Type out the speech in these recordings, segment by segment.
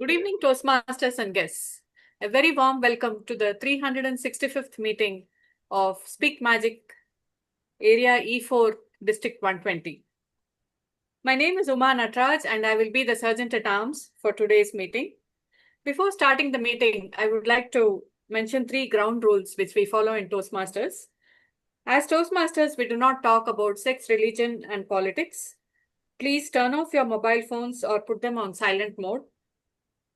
Good evening, Toastmasters and guests. A very warm welcome to the 365th meeting of Speak Magic Area E4 District 120. My name is Uma Natraj and I will be the Sergeant at Arms for today's meeting. Before starting the meeting, I would like to mention 3 ground rules which we follow in Toastmasters. As Toastmasters, we do not talk about sex, religion, and politics. Please turn off your mobile phones or put them on silent mode.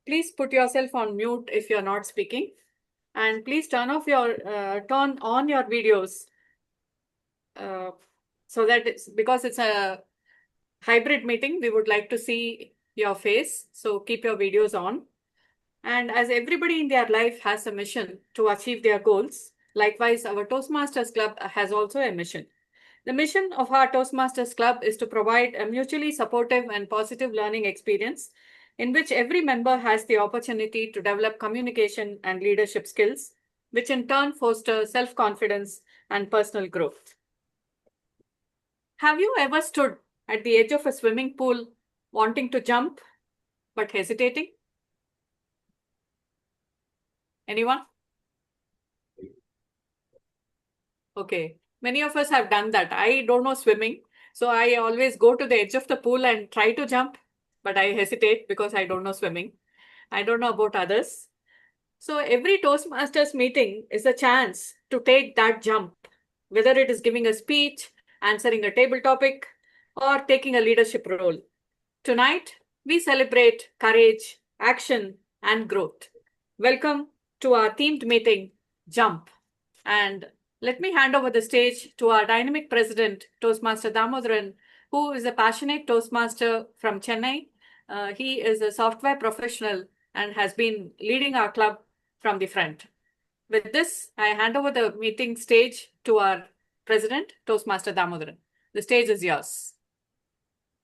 Please put yourself on mute if you're not speaking. And please turn on your videos so that because it's a hybrid meeting, we would like to see your face. So keep your videos on. And as everybody in their life has a mission to achieve their goals, likewise, our Toastmasters Club has also a mission. The mission of our Toastmasters Club is to provide a mutually supportive and positive learning experience in which every member has the opportunity to develop communication and leadership skills, which in turn foster self-confidence and personal growth. Have you ever stood at the edge of a swimming pool wanting to jump but hesitating? Anyone? Okay. Many of us have done that. I don't know swimming, so I always go to the edge of the pool and try to jump, but I hesitate because I don't know swimming. I don't know about others. So every Toastmasters meeting is a chance to take that jump, whether it is giving a speech, answering a table topic, or taking a leadership role. Tonight, we celebrate courage, action, and growth. Welcome to our themed meeting, Jump. And let me hand over the stage to our dynamic president, Toastmaster Damodaran, who is a passionate Toastmaster from Chennai. He is a software professional and has been leading our club from the front. With this, I hand over the meeting stage to our president, Toastmaster Damodaran. The stage is yours.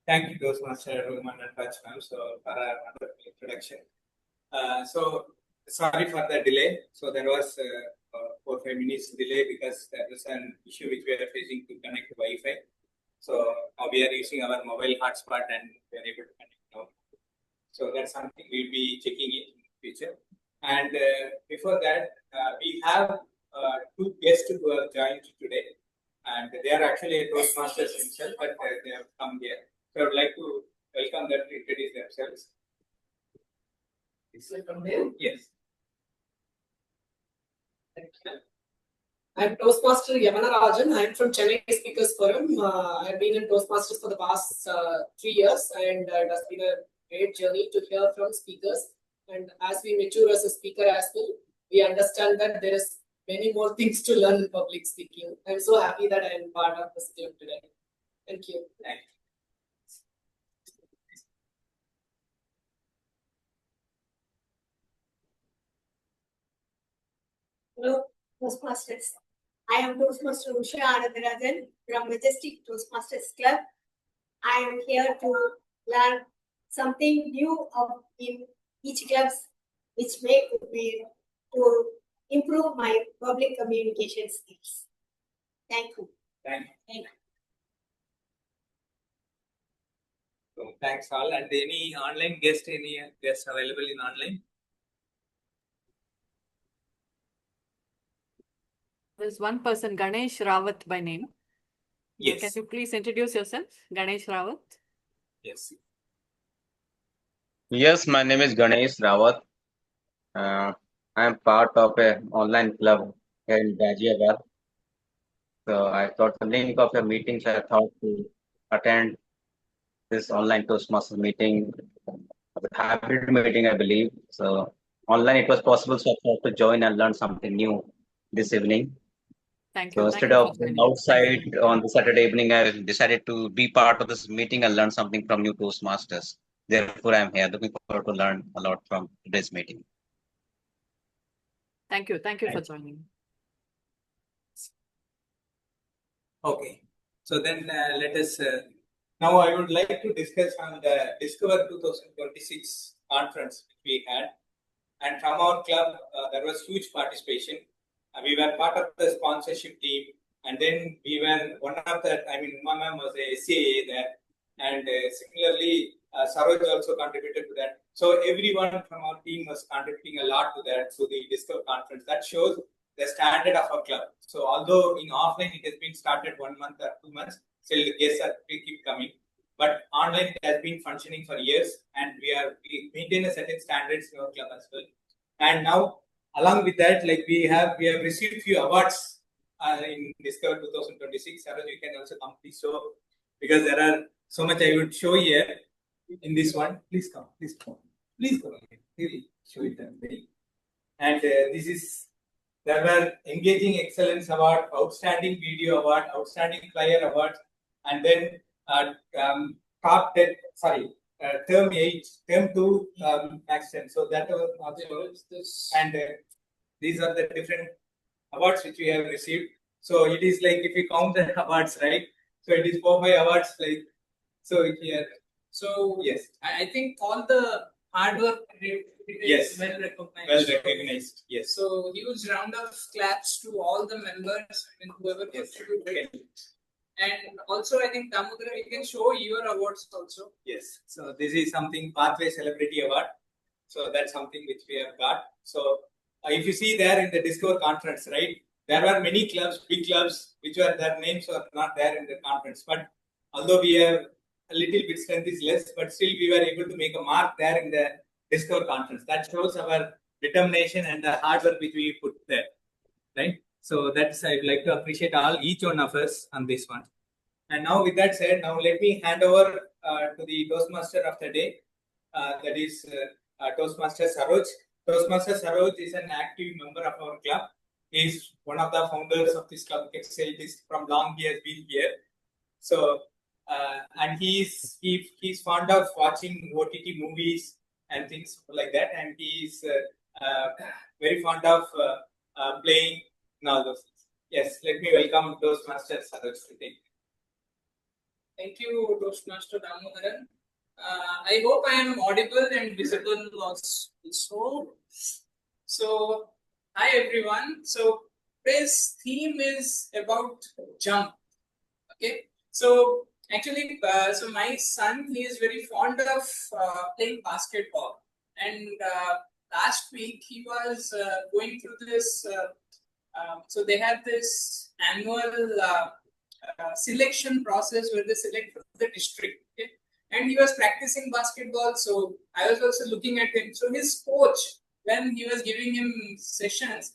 Thank you, Toastmaster Roman and Raj ma'am, for our wonderful introduction. Sorry for the delay. So there was 4-5 minutes delay because there was an issue which we are facing to connect to Wi-Fi. So now we are using our mobile hotspot and we are able to connect now. So that's something we'll be checking in the future. And before that, we have 2 guests who have joined today. And they are actually Toastmasters themselves, but they have come here. So I would like to welcome them to introduce themselves. Yes. I'm Toastmaster Yamana Rajan. I'm from Chennai Speakers Forum. I've been in Toastmasters for the past 3 years, and it has been a great journey to hear from speakers. And as we mature as a speaker as well, we understand that there is many more things to learn in public speaking. I'm so happy that I am part of this club today. Thank you. Thank you. Hello, Toastmasters. I am Toastmaster Usha Anandarajan from Majestic Toastmasters Club. I am here to learn something new in each club, which may be to improve my public communication skills. Thank you. Thank you. So thanks all. And any online guest, any guests available in online? There's one person, Ganesh Rawat by name. Yes. Can you please introduce yourself, Ganesh Rawat? Yes. Yes, my name is Ganesh Rawat. I am part of an online club here in Ghaziabad. So I got the link of a meeting, so I thought to attend this online Toastmasters meeting, a hybrid meeting, I believe. So online it was possible, so I thought to join and learn something new this evening. Thank So you. instead Thank you of for joining. outside on the Saturday evening, I decided to be part of this meeting and learn something from new Toastmasters. Therefore, I'm here looking forward to learn a lot from today's meeting. Thank you. Thank you for joining. Okay. So then let us, now I would like to discuss on the Discover 2026 conference which we had. And from our club, there was huge participation. We were part of the sponsorship team. And then we were one of the, Uma ma'am was a SCAA there. And similarly, Saroj also contributed to that. So everyone from our team was contributing a lot to that, to the Discover conference. That shows the standard of our club. So although in offline it has been started 1 month or 2 months, still the guests are keep coming. But online it has been functioning for years, and we maintain a certain standards in our club as well. And now, along with that, like we have received few awards in Discover 2026. Saroj, you can also come please show, because there are so much I would show here in this one. Please come. Really show it. And this is, there were Engaging Excellence Award, Outstanding Video Award, Outstanding Flyer Award, and then top 10, term 8, term 2 action. So that was also this. And these are the different awards which we have received. So it is like, if you count the awards, right? So it is 4-5 awards, like, so here. So Yes, I think all the hard work Yes. well recognized. well recognized. Yes. So huge round of claps to all the members and whoever Yes. contributed. And also, I think Damodara, you can show your awards also. Yes. So this is something Pathway Celebrity Award. So that's something which we have got. So if you see there in the Discover conference, right, there are many clubs, big clubs, which are their names are not there in the conference. But although we have a little bit strength is less, but still we were able to make a mark there in the Discover conference. That shows our determination and the hard work which we put there, right? So that's, I'd like to appreciate each one of us on this one. And now with that said, now let me hand over to the Toastmaster of the day. That is Toastmaster Saroj. Toastmaster Saroj is an active member of our club. He is one of the founders of this club. You can say it is from long he has been here. So and he's fond of watching OTT movies and things like that, and he's very fond of playing and all those things. Yes, let me welcome Toastmaster Saroj today. Thank you, Toastmaster Damodaran. I hope I am audible and visible also. So, hi everyone. So, today's theme is about jump. Okay. So, actually, so my son, he is very fond of playing basketball. And last week, he was going through this. So, they had this annual selection process where they select from the district. Okay? And he was practicing basketball. So, I was also looking at him. So, his coach, when he was giving him sessions,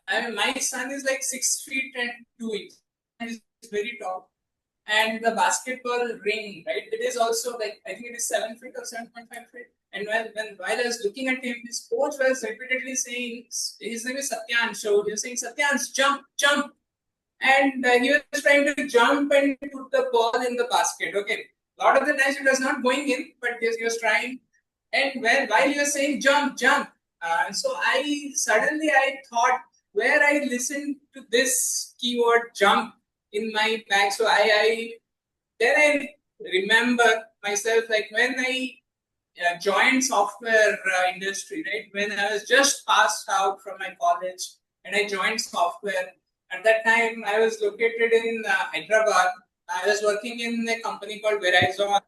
my son is like 6 feet and 2 inches. He's very tall. And the basketball ring, right? It is also like, I think it is 7 feet or 7.5 feet. And while I was looking at him, his coach was repeatedly saying, his name is Satyan, so he was saying, Satyan, jump, jump. And he was trying to jump and put the ball in the basket. Okay. A lot of the times it was not going in, but he was trying. And while he was saying, jump, jump. So I thought, where I listened to this keyword jump in my bag. So I remember myself, like when I joined software industry, right? When I was just passed out from my college and I joined software. At that time, I was located in Hyderabad. I was working in a company called Verizon.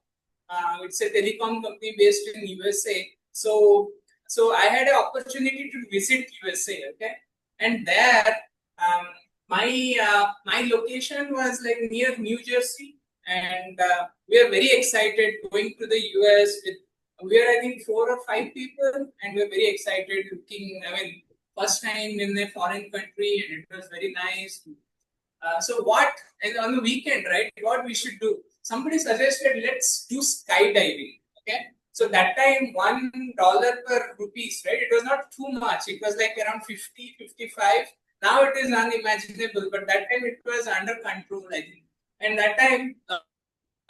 It's a telecom company based in USA. So I had an opportunity to visit USA. Okay, and there my location was like near New Jersey, and we are very excited going to the US. We are, I think, 4 or 5 people, and we're very excited looking. I mean, first time in a foreign country, and it was very nice. So and on the weekend, right, what we should do? Somebody suggested, let's do skydiving. Okay. So that time, $1 per rupees, right? It was not too much. It was like around 50, 55. Now it is unimaginable, but that time it was under control, I think. And that time, a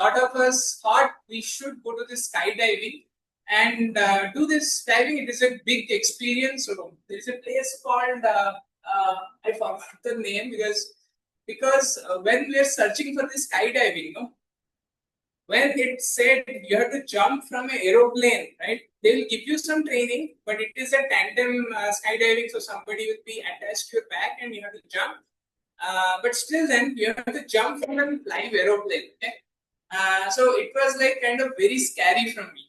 lot of us thought we should go to this skydiving and do this diving. It is a big experience. So there is a place called, I forgot the name, because when we are searching for this skydiving, when it said you have to jump from an aeroplane, right? They will give you some training, but it is a tandem skydiving, so somebody will be attached to your back and you have to jump. But still, then you have to jump from a live aeroplane. Okay? So it was like kind of very scary from me.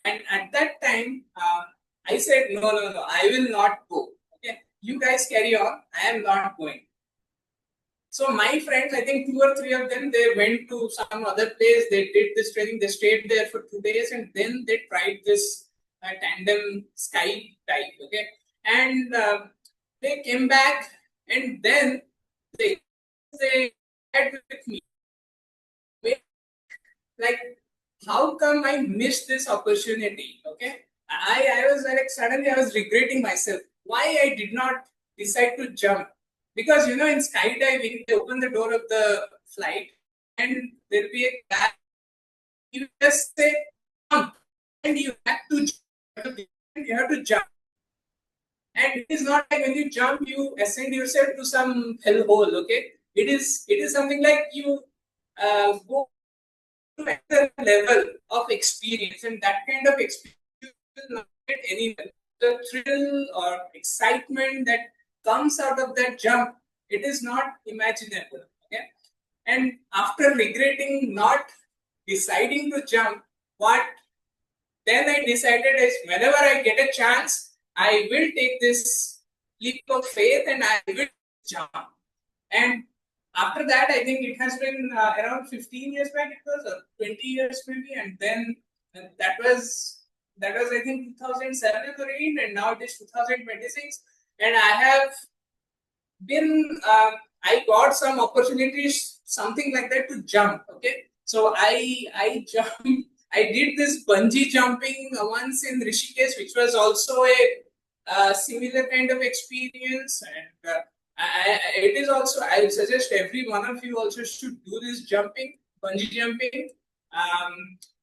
And at that time, I said, no, I will not go. Okay, you guys carry on. I am not going. So my friends, I think 2 or 3 of them, they went to some other place. They did this training. They stayed there for 2 days, and then they tried this tandem sky type. Okay, and they came back, and then they had with me, like, how come I missed this opportunity? Okay, I was like, suddenly I was regretting myself why I did not decide to jump, because you know, in skydiving they open the door of the flight and there'll be a guy, you just say jump, and you have to jump, you have to jump. And it is not like when you jump, you ascend yourself to some hell hole. Okay, it is something like you go to another level of experience, and that kind of experience you will not get anywhere. The thrill or excitement that comes out of that jump, it is not imaginable. Okay, and after regretting not deciding to jump, what then I decided is, whenever I get a chance, I will take this leap of faith and I will jump. And after that, I think it has been around 15 years back, it was, or 20 years maybe, and then that was I think 2007 or 8, and now it is 2026, and I have been I got some opportunities, something like that, to jump. Okay, so I jumped. I did this bungee jumping once in Rishikesh, which was also a similar kind of experience, and it is also, I suggest every one of you also should do this jumping, bungee jumping.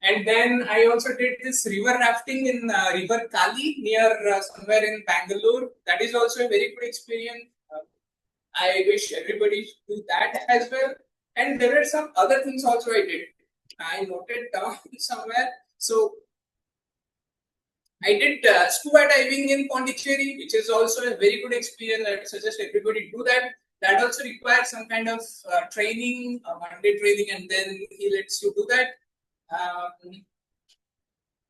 And then I also did this river rafting in River Kali near somewhere in Bangalore. That is also a very good experience. I wish everybody should do that as well. And there are some other things also I did. I noted down somewhere. So I did scuba diving in Pondicherry, which is also a very good experience. I would suggest everybody do that. That also requires some kind of training, 1 day training, and then he lets you do that.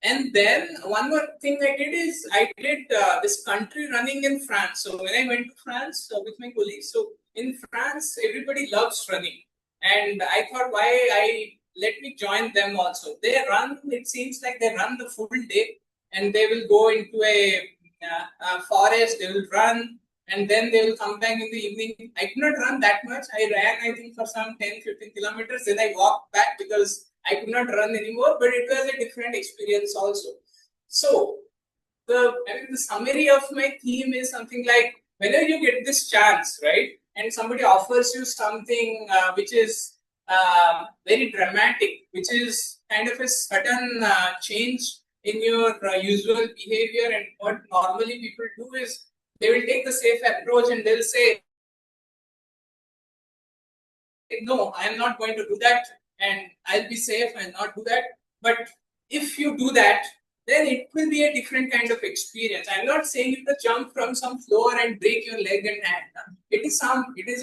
And then one more thing I did is I did this country running in France. So when I went to France with my colleagues, so in France everybody loves running, and I thought, why I let me join them also. They run. It seems like they run the full day, and they will go into a forest. They will run, and then they will come back in the evening. I could not run that much. I ran, I think, for some 10-15 kilometers. Then I walked back because I could not run anymore, but it was a different experience also. So the summary of my theme is something like, whenever you get this chance, right, and somebody offers you something which is very dramatic, which is kind of a sudden change in your usual behavior, and what normally people do is they will take the safe approach and they'll say, no, I am not going to do that, and I'll be safe and not do that. But if you do that, then it will be a different kind of experience. I'm not saying you to jump from some floor and break your leg and hand. It is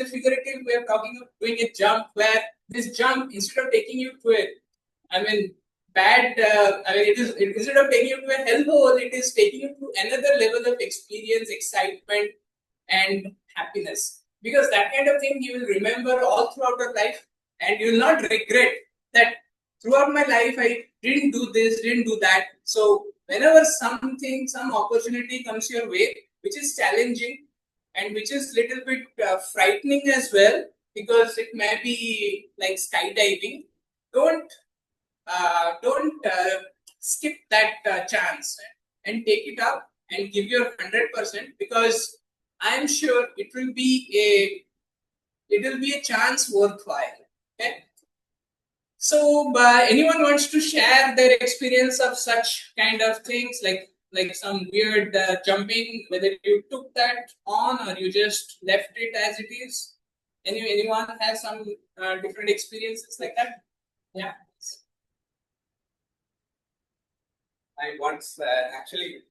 a figurative way of talking of doing a jump, where this jump, instead of taking you to a, instead of taking you to a hell hole, it is taking you to another level of experience, excitement, and happiness. Because that kind of thing you will remember all throughout your life, and you will not regret that throughout my life I didn't do this, didn't do that. So whenever something, some opportunity comes your way, which is challenging and which is little bit frightening as well, because it may be like skydiving, don't skip that chance, and take it up and give your 100%, because I'm sure it will be a chance worthwhile. Okay. So, anyone wants to share their experience of such kind of things, like some weird jumping, whether you took that on or you just left it as it is? Anyone has some different experiences like that? Yeah. I once actually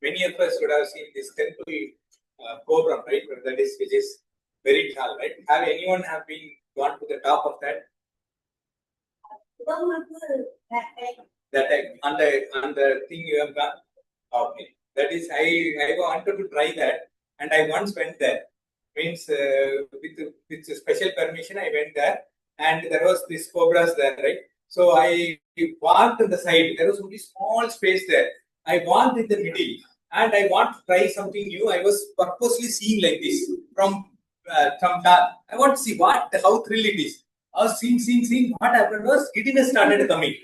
many of us would have seen this temple program, right? Which is very tall, right? Have anyone have been gone to the top of that? That on the thing you have done. Okay. That is, I wanted to try that, and I once went there. Means with special permission, I went there, and there was this cobras there, right? So I walked on the side. There was only small space there. I walked in the middle, and I want to try something new. I was purposely seeing like this from dark. I want to see how thrill it is. I was seeing. What happened was giddiness started coming.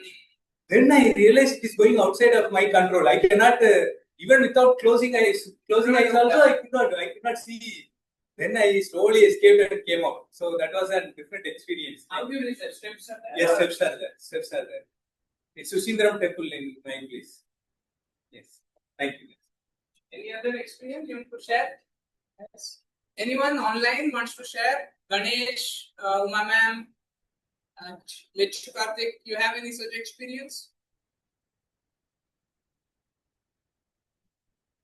Then I realized it is going outside of my control. I cannot even without closing eyes also I could not see. Then I slowly escaped and came out. So that was a different experience. How do you reach the steps are there? Yes, steps are there. Steps are there. It's Sushindram temple in my place. Yes. Thank you. Any other experience you want to share? Yes. Anyone online wants to share? Ganesh, Uma ma'am, Mitch, Karthik, you have any such experience?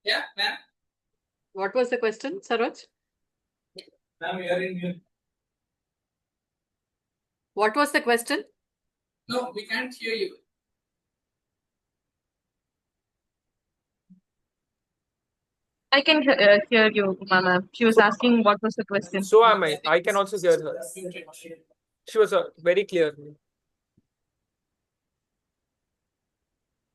Yeah, ma'am. What was the question, Saroj? Ma'am, you are in mute. What was the question? No, we can't hear you. I can hear you, Mama. She was asking what was the question. So am I. I can also hear her. She was very clear.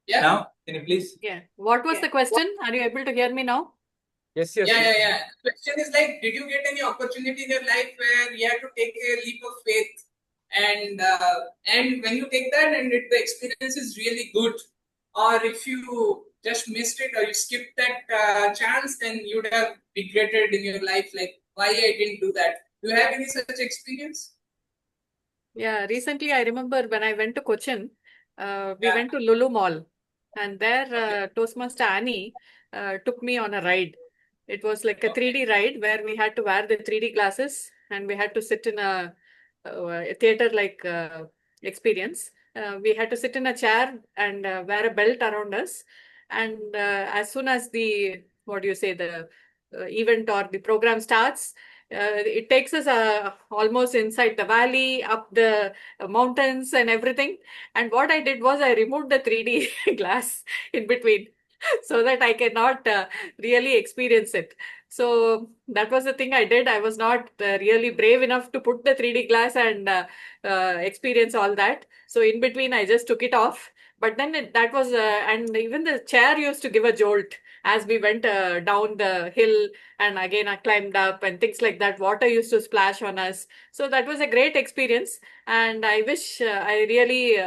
Yeah. Now, can you please? Yeah. What was the question? Are you able to hear me now? Yes, yes. Yeah. Question is like, did you get any opportunity in your life where you had to take a leap of faith, and when you take that and the experience is really good, or if you just missed it or you skipped that chance, then you'd have regretted in your life, like why I didn't do that. Do you have any such experience? Yeah, recently I remember when I went to Cochin, we Yeah. went to Lulu Mall, and there Okay. Toastmaster Annie took me on a ride. It was like a 3D ride where we had to wear the 3D glasses and we had to sit in a theater-like experience. We had to sit in a chair and wear a belt around us. And as soon as the, what do you say, the event or the program starts, it takes us almost inside the valley, up the mountains and everything. And what I did was I removed the 3D glass in between so that I cannot really experience it. So that was the thing I did. I was not really brave enough to put the 3D glass and experience all that. So in between, I just took it off. But then that was, and even the chair used to give a jolt as we went down the hill, and again I climbed up and things like that. Water used to splash on us. So that was a great experience. And I wish I really,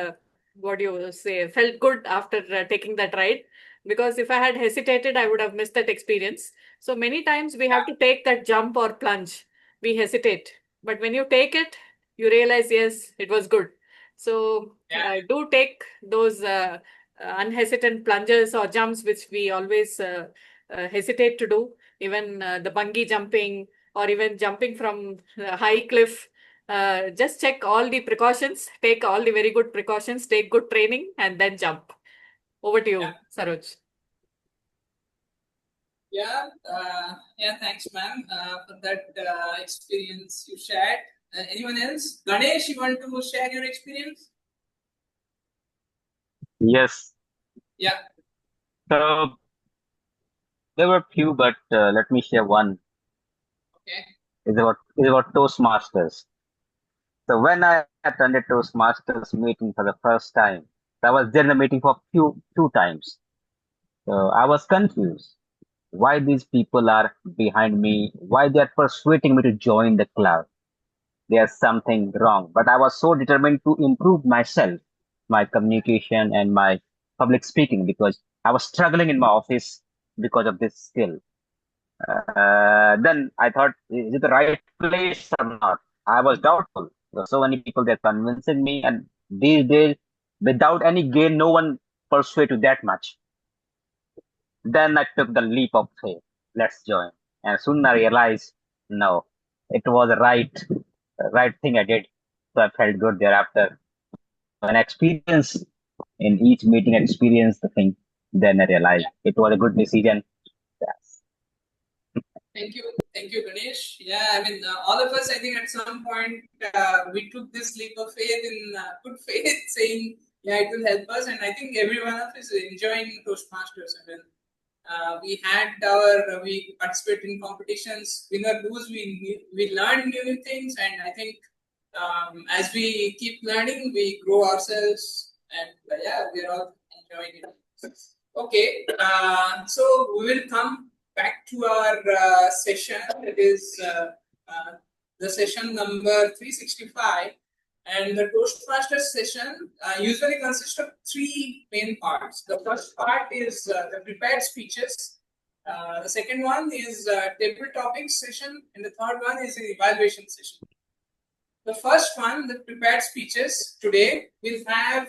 what do you say, felt good after taking that ride. Because if I had hesitated, I would have missed that experience. So many times we have to take that jump or plunge. We hesitate. But when you take it, you realize, yes, it was good. So do take those unhesitant plunges or jumps, which we always hesitate to do. Even the bungee jumping or even jumping from a high cliff. Just check all the precautions, take all the very good precautions, take good training, and then jump. Over to you, Saroj. Yeah, thanks, ma'am, for that experience you shared. Anyone else? Ganesh, you want to share your experience? Yes. Yeah. So there were few, but let me share one. Okay. It's about Toastmasters. So when I attended Toastmasters meeting for the first time, I was there in the meeting for two times. So I was confused why these people are behind me, why they are persuading me to join the club. There's something wrong. But I was so determined to improve myself, my communication and my public speaking, because I was struggling in my office because of this skill. Then I thought, is it the right place or not? I was doubtful. There were so many people that convincing me, and these days, without any gain, no one persuade you that much. Then I took the leap of faith. Let's join. And soon I realized, no, it was the right thing I did. So I felt good thereafter. When I experienced in each meeting, experienced the thing, then I realized it was a good decision. Yes. Thank you, Ganesh. Yeah, I mean, all of us, I think, at some point, we took this leap of faith in good faith, saying, "Yeah, it will help us." And I think every one of us is enjoying Toastmasters. I mean, we participate in competitions, win or lose, we learn new things, and I think as we keep learning, we grow ourselves, and yeah, we're all enjoying it. Okay, so we will come back to our session. It is the session number 365, and the Toastmasters session usually consists of three main parts. The first part is the prepared speeches. The second one is table topics session, and the third one is an evaluation session. The first one, the prepared speeches, today we'll have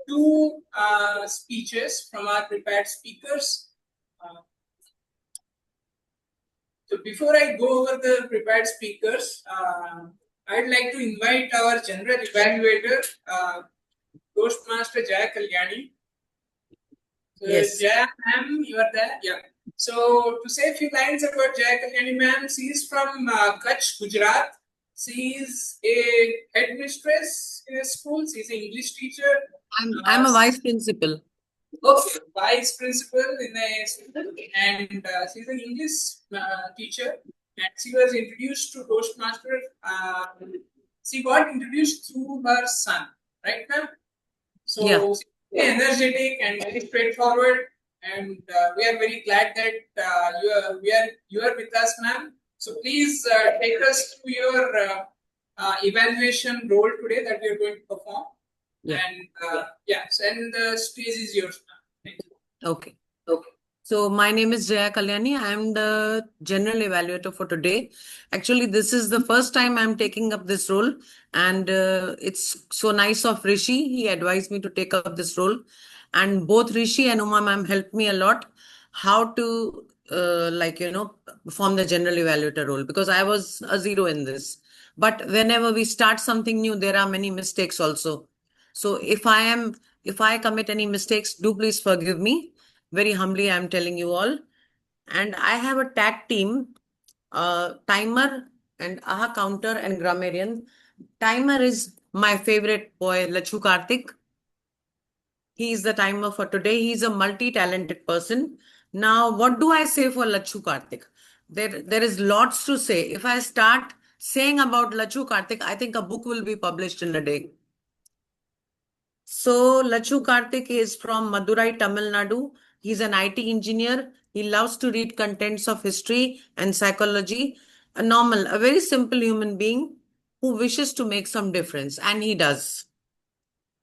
two speeches from our prepared speakers. So before I go over the prepared speakers, I'd like to invite our general evaluator, Toastmaster Jaya Kalyani. So Yes. Jaya ma'am, you are there? Yeah. So to say a few lines about Jaya Kalyani ma'am, she is from Kutch, Gujarat. She is a headmistress in a school. She is an English teacher. I'm a vice principal. Okay, vice principal in a school, and she's an English teacher. And she was introduced to Toastmaster. She got introduced through her son, right, ma'am? So Yeah. she's very energetic and very straightforward, and we are very glad that you are with us, ma'am. So please take us through your evaluation role today that we are going to perform. Yeah. And yes, and the stage is yours, ma'am. Thank you. Okay. So my name is Jaya Kalyani. I am the general evaluator for today. Actually, this is the first time I'm taking up this role, and it's so nice of Rishi. He advised me to take up this role, and both Rishi and Uma ma'am helped me a lot how to perform the general evaluator role, because I was a zero in this. But whenever we start something new, there are many mistakes also. So if I commit any mistakes, do please forgive me. Very humbly, I'm telling you all. And I have a tag team, Timer and Aha Counter and Grammarian. Timer is my favorite boy, Lachu Karthik. He is the timer for today. He's a multi-talented person. Now, what do I say for Lachu Karthik? There is lots to say. If I start saying about Lachu Karthik, I think a book will be published in a day. So Lachu Karthik is from Madurai, Tamil Nadu. He's an IT engineer. He loves to read contents of history and psychology. A very simple human being who wishes to make some difference, and he does.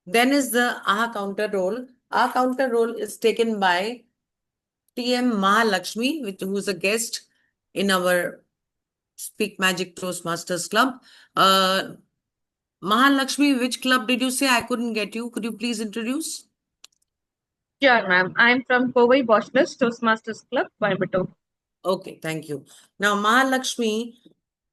Then is the Aha Counter role. Aha Counter role is taken by TM Mahalakshmi, who's a guest in our Speak Magic Toastmasters Club. Mahalakshmi, which club did you say? I couldn't get you. Could you please introduce? Sure, ma'am. I'm from Powai Bachelors Toastmasters Club, Coimbatore. Okay, thank you. Now, Mahalakshmi,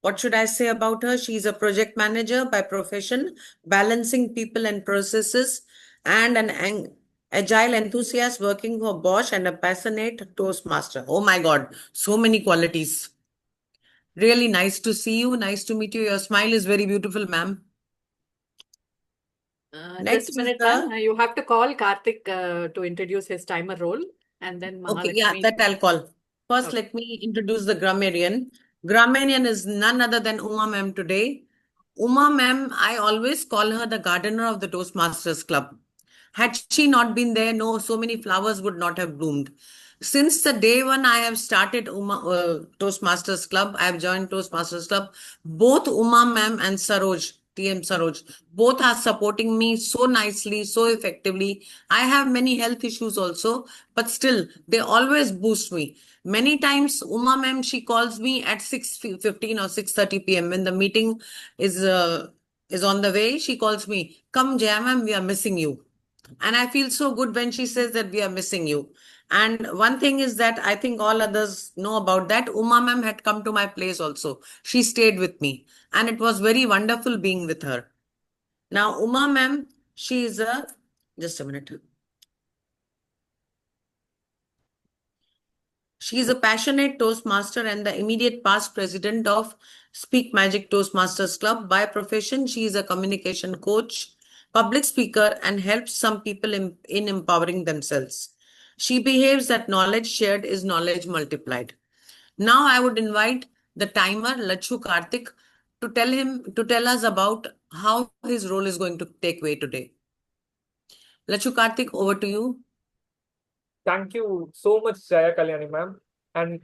what should I say about her? She's a project manager by profession, balancing people and processes, and an agile enthusiast working for Bosch, and a passionate Toastmaster. Oh my God, so many qualities. Really nice to see you. Nice to meet you. Your smile is very beautiful, ma'am. Next Just a minute, is the- ma'am. You have to call Karthik to introduce his timer role, and then Okay, yeah, Mahalakshmi. that I'll call. First, Okay. let me introduce the grammarian. Grammarian is none other than Uma ma'am today. Uma ma'am, I always call her the gardener of the Toastmasters Club. Had she not been there, no, so many flowers would not have bloomed. Since the day when I have started Toastmasters Club, I have joined Toastmasters Club, both Uma ma'am and TM Saroj, both are supporting me so nicely, so effectively. I have many health issues also, but still, they always boost me. Many times, Uma ma'am, she calls me at 6:15 or 6:30 p.m. when the meeting is on the way. She calls me, "Come, Jaya ma'am, we are missing you." And I feel so good when she says that we are missing you. And one thing is that I think all others know about that. Uma ma'am had come to my place also. She stayed with me. And it was very wonderful being with her. Now, Uma ma'am, she is just a minute. She is a passionate Toastmaster and the immediate past president of Speak Magic Toastmasters Club. By profession, she is a communication coach, public speaker, and helps some people in empowering themselves. She behaves that knowledge shared is knowledge multiplied. Now I would invite the timer, Lachu Karthik, to tell us about how his role is going to take way today. Lachu Karthik, over to you. Thank you so much, Jaya Kalyani ma'am. And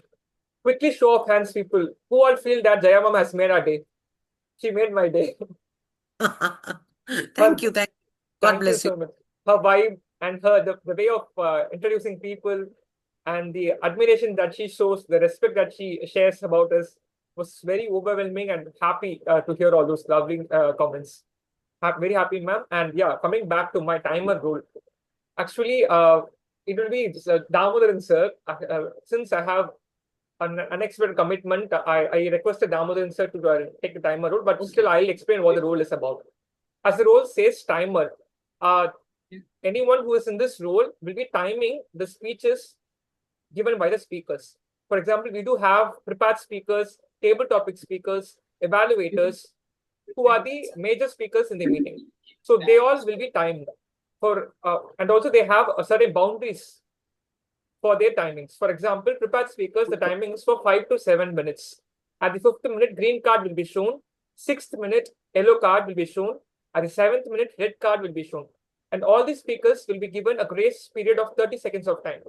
quickly show of hands, people who all feel that Jaya ma'am has made our day. She made my day. Thank you. God Thank you bless you. so much. Her vibe and the way of introducing people and the admiration that she shows, the respect that she shares about us was very overwhelming, and happy to hear all those lovely comments. Very happy, ma'am. And yeah, coming back to my timer role, actually, it will be Damodaran sir. Since I have an unexpected commitment, I requested Damodaran sir to take the timer role, but still I'll explain what the role is about. As the role says, timer. Anyone who is in this role will be timing the speeches given by the speakers. For example, we do have prepared speakers, table topic speakers, evaluators, who are the major speakers in the meeting. So they all will be timed for, and also they have a certain boundaries for their timings. For example, prepared speakers, the timing is for 5 to 7 minutes. At the 5th minute, green card will be shown. 6th minute, yellow card will be shown. At the 7th minute, red card will be shown. And all these speakers will be given a grace period of 30 seconds of time.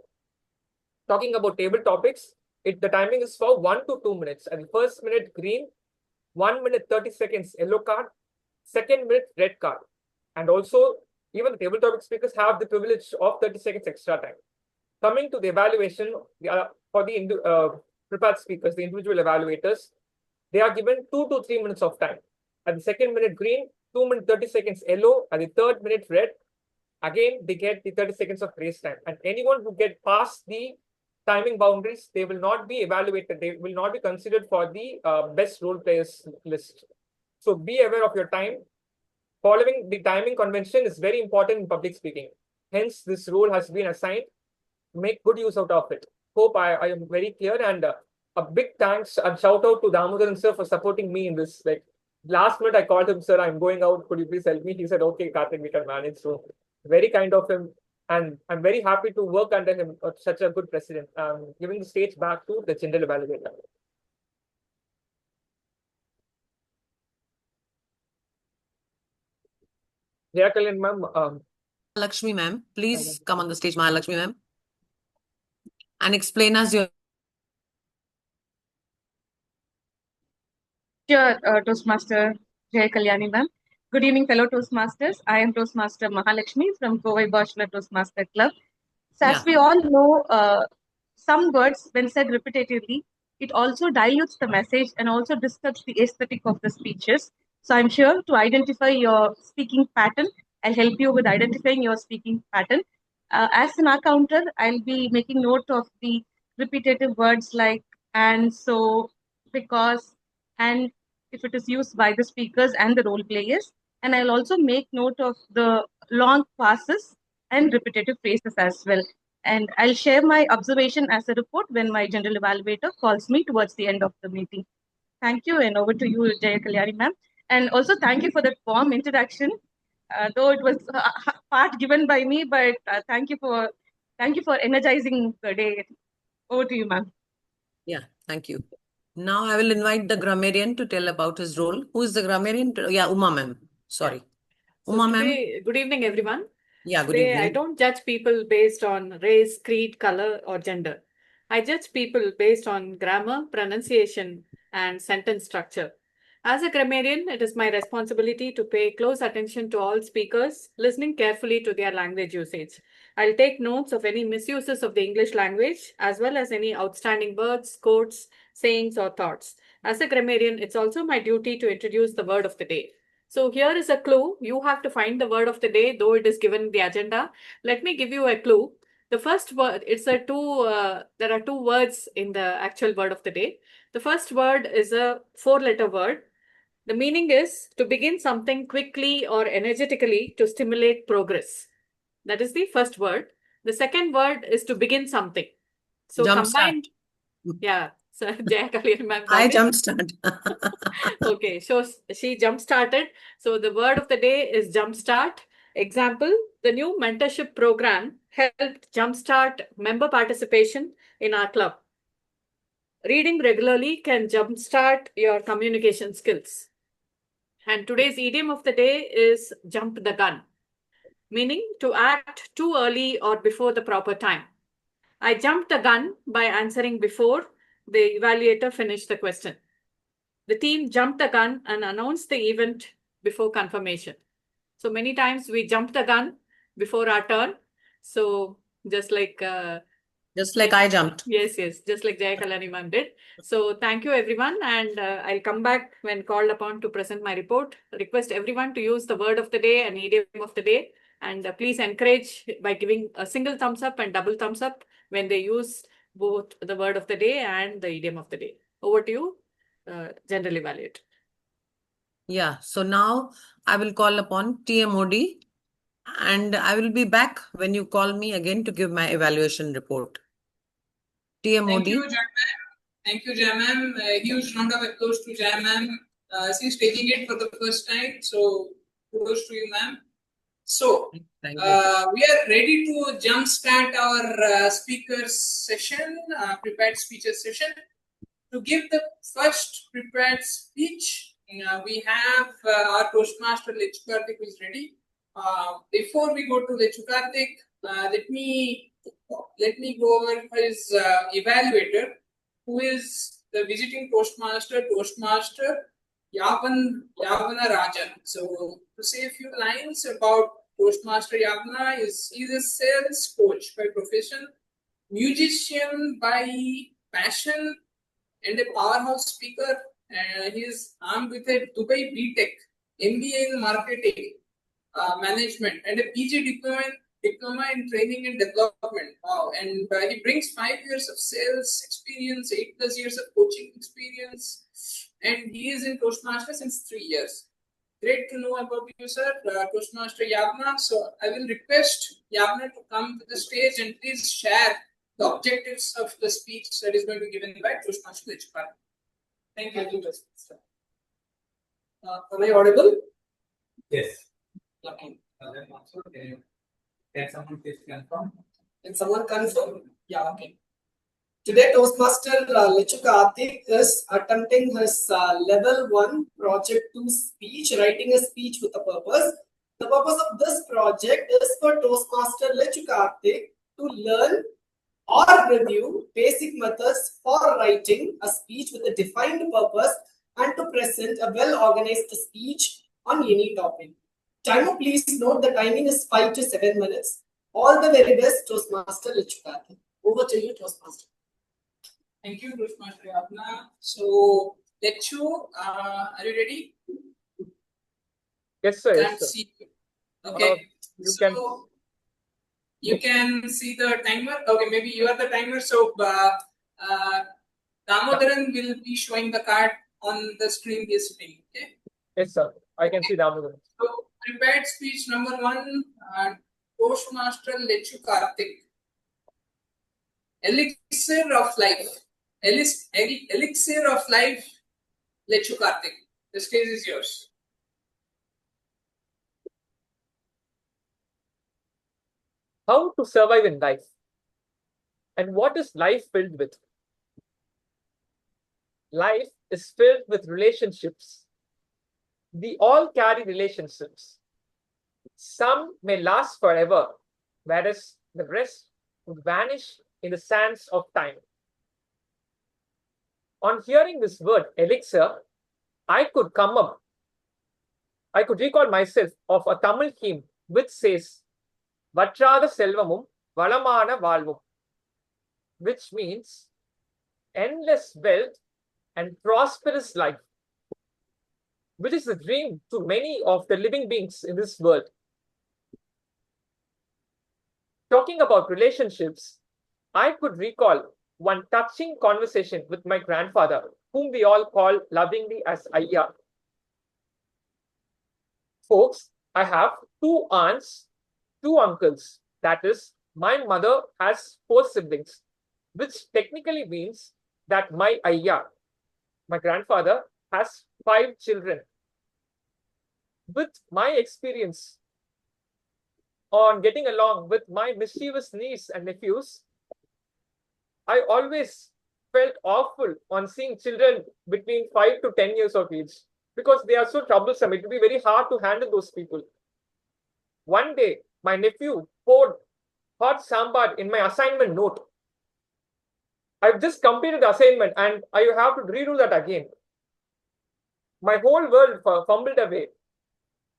Talking about table topics, the timing is for 1 to 2 minutes. At the 1st minute, green, 1 minute 30 seconds, yellow card, 2nd minute, red card. And also, even the table topic speakers have the privilege of 30 seconds extra time. Coming to the evaluation, for the prepared speakers, the individual evaluators, they are given 2 to 3 minutes of time. At the 2nd minute, green, 2 minutes 30 seconds, yellow. At the 3rd minute, red. Again, they get the 30 seconds of grace time. And anyone who get past the timing boundaries, they will not be evaluated. They will not be considered for the best role players list. So be aware of your time. Following the timing convention is very important in public speaking. Hence, this role has been assigned. Make good use out of it. Hope I am very clear, and a big thanks and shout out to Damodaran sir for supporting me in this. Like last minute, I called him, sir, I'm going out. Could you please help me? He said, okay, Karthik, we can manage. So very kind of him. And I'm very happy to work under him, such a good president. Giving the stage back to the general evaluator. Jaya Kalyan ma'am. Lakshmi ma'am, please come on the stage, Mahalakshmi ma'am, and explain us your. Sure, Toastmaster Jay Kalyani ma'am. Good evening, fellow Toastmasters. I am Toastmaster Mahalakshmi from Kovai Bachelor Toastmaster Club. So as we all know, some words, when said repetitively, it also dilutes the message and also disturbs the aesthetic of the speeches. So I'm sure to identify your speaking pattern, I'll help you with identifying your speaking pattern. As an accounter, I'll be making note of the repetitive words like and, so, because, and if it is used by the speakers and the role players. And I'll also make note of the long pauses and repetitive phrases as well. And I'll share my observation as a report when my general evaluator calls me towards the end of the meeting. Thank you, and over to you, Jaya Kalyani ma'am. And also thank you for that warm introduction. Though it was part given by me, but thank you for energizing the day. Over to you, ma'am. Yeah, thank you. Now I will invite the grammarian to tell about his role. Who is the grammarian? Yeah, Uma ma'am. Sorry. So Uma ma'am. good evening, everyone. Yeah, good Today, evening. I don't judge people based on race, creed, color, or gender. I judge people based on grammar, pronunciation, and sentence structure. As a grammarian, it is my responsibility to pay close attention to all speakers, listening carefully to their language usage. I'll take notes of any misuses of the English language, as well as any outstanding words, quotes, sayings, or thoughts. As a grammarian, it's also my duty to introduce the word of the day. So here is a clue. You have to find the word of the day, though it is given in the agenda. Let me give you a clue. The first word, there are two words in the actual word of the day. The first word is a 4-letter word. The meaning is to begin something quickly or energetically to stimulate progress. That is the first word. The second word is to begin something. So Jumpstart. Yeah. So Jaya Kalyani ma'am I got it. jumpstart. Okay, so she jump started. So the word of the day is jumpstart. Example, the new mentorship program helped jumpstart member participation in our club. Reading regularly can jumpstart your communication skills. And today's idiom of the day is jump the gun, meaning to act too early or before the proper time. I jumped the gun by answering before the evaluator finished the question. The team jumped the gun and announced the event before confirmation. So many times we jump the gun before our turn. So just like Just like I jumped. yes, just like Jaya Kalani ma'am did. So thank you everyone, and I'll come back when called upon to present my report. Request everyone to use the word of the day and idiom of the day, and please encourage by giving a single thumbs up and double thumbs up when they use both the word of the day and the idiom of the day. Over to you, General Evaluate. Yeah, so now I will call upon TMOD, and I will be back when you call me again to give my evaluation report. Thank you, TMOD. Jaya ma'am. Thank you, Jaya ma'am. A huge round of applause to Jaya ma'am. She's taking it for the first time, so kudos to you, ma'am. So, Thank you. we are ready to jumpstart our speakers session, prepared speeches session. To give the first prepared speech, we have our Toastmaster Lechu Karthik who is ready. Before we go to Lechu Karthik, let me go over his evaluator, who is the visiting Toastmaster Yavana Rajan. So, to say a few lines about Toastmaster Yavana, he's a sales coach by profession, musician by passion, and a powerhouse speaker. He is armed with a Dubai BTech, MBA in marketing, management, and a PG diploma in training and development. Wow! And he brings 5 years of sales experience, 8+ years of coaching experience, and he is in Toastmaster since 3 years. Great to know about you, sir, Toastmaster Yavna. So I will request Yavna to come to the stage and please share the objectives of the speech that is going to be given by Toastmaster Lechu Karthik. Thank you. Thank you, Toastmaster. Am I audible? Yes. Okay. Can someone please confirm? Can someone confirm? Yeah, okay. Today, Toastmaster Lechu Karthik is attempting his level 1 project 2 speech, writing a speech with a purpose. The purpose of this project is for Toastmaster Lechu Karthik to learn or review basic methods for writing a speech with a defined purpose and to present a well-organized speech on any topic. Timer, please note the timing is 5 to 7 minutes. All the very best, Toastmaster Lechu Karthik. Over to you, Toastmaster. Thank you, Toastmaster Yavna. So, Lechu, are you ready? Yes, sir. Can't Yes, sir. see you. Okay. You can see the timer. Okay, maybe you are the timer. So, Damodaran will be showing the card on the screen he is sitting. Okay. Yes, sir. I can see Damodaran. So, prepared speech number 1, Toastmaster Lechu Karthik. Elixir of life. Elixir of life, Lechu Karthik. The stage is yours. How to survive in life? And what is life filled with? Life is filled with relationships. We all carry relationships. Some may last forever, whereas the rest would vanish in the sands of time. On hearing this word elixir, I could recall myself of a Tamil hymn which says, Vatrada Selvamum Valamana Valvum, which means endless wealth and prosperous life, which is the dream to many of the living beings in this world. Talking about relationships, I could recall one touching conversation with my grandfather, whom we all call lovingly as Ayya. Folks, I have 2 aunts, 2 uncles. That is, my mother has 4 siblings, which technically means that my ayya, my grandfather, has 5 children. With my experience on getting along with my mischievous niece and nephews, I always felt awful on seeing children between 5 to 10 years of age because they are so troublesome. It will be very hard to handle those people. One day, my nephew poured hot sambar in my assignment note. I've just completed the assignment and I have to redo that again. My whole world fumbled away.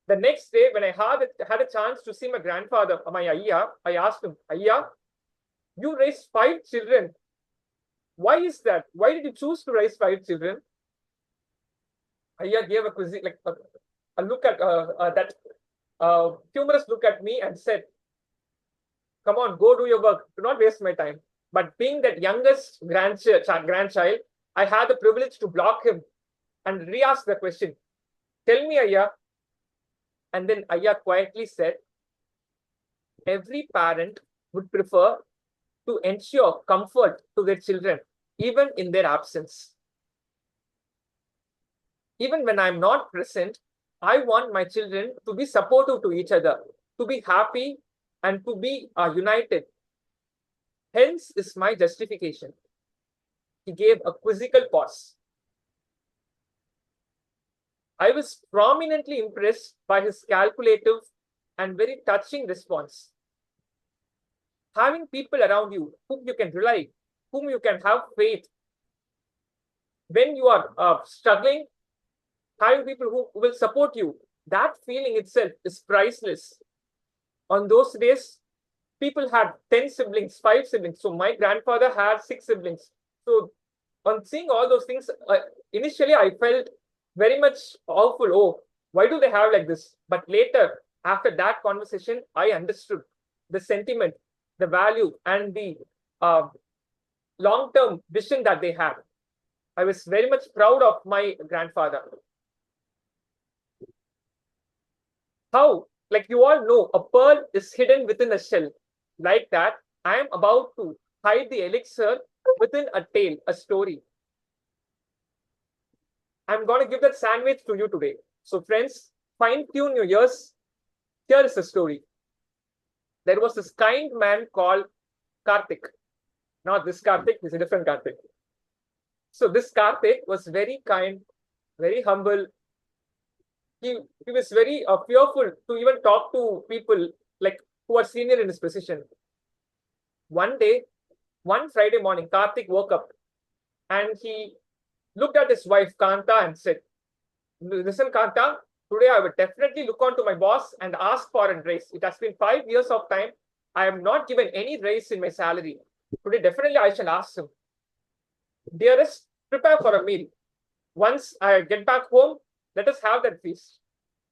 The next day, when I had a chance to see my grandfather, my ayya, I asked him, Ayya, you raised 5 children. Why is that? Why did you choose to raise 5 children? Ayya gave a look at that humorous look at me and said, come on, go do your work. Do not waste my time. But being that youngest grandchild, I had the privilege to block him and re-ask the question. Tell me, Ayya. And then Ayya quietly said, every parent would prefer to ensure comfort to their children, even in their absence. Even when I'm not present, I want my children to be supportive to each other, to be happy and to be united. Hence is my justification. He gave a quizzical pause. I was prominently impressed by his calculative and very touching response. Having people around you whom you can rely, whom you can have faith. When you are struggling, having people who will support you, that feeling itself is priceless. On those days, people had 10 siblings, 5 siblings. So my grandfather had 6 siblings. So on seeing all those things, initially I felt very much awful. Oh, why do they have like this? But later, after that conversation, I understood the sentiment, the value, and the long-term vision that they had. I was very much proud of my grandfather. How, like you all know, a pearl is hidden within a shell. Like that, I am about to hide the elixir within a tale, a story. I'm going to give that sandwich to you today. So friends, fine-tune your ears. Here is the story. There was this kind man called Karthik. Not this Karthik, this is a different Karthik. So this Karthik was very kind, very humble. He was very fearful to even talk to people like who are senior in his position. One day, one Friday morning, Karthik woke up and he looked at his wife Kanta and said, listen Kanta, today I will definitely look on to my boss and ask for a raise. It has been 5 years of time. I am not given any raise in my salary. Today definitely I shall ask him. Dearest, prepare for a meal. Once I get back home, let us have that feast.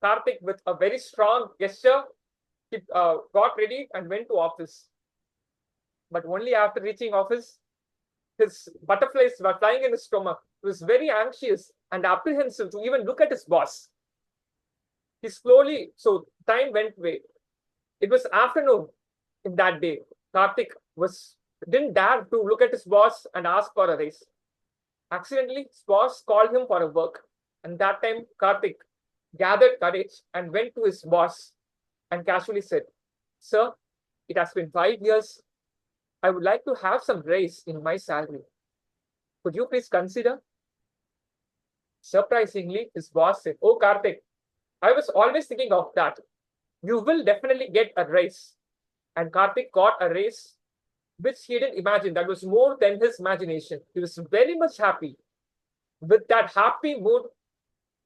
Karthik, with a very strong gesture, he got ready and went to office. But only after reaching office, his butterflies were flying in his stomach. He was very anxious and apprehensive to even look at his boss. He slowly, so time went away. It was afternoon in that day. Karthik didn't dare to look at his boss and ask for a raise. Accidentally, his boss called him for a work. And that time, Karthik gathered courage and went to his boss and casually said, Sir, it has been 5 years. I would like to have some raise in my salary. Could you please consider? Surprisingly, his boss said, Oh, Karthik, I was always thinking of that. You will definitely get a raise. And Karthik got a raise, which he didn't imagine. That was more than his imagination. He was very much happy. With that happy mood,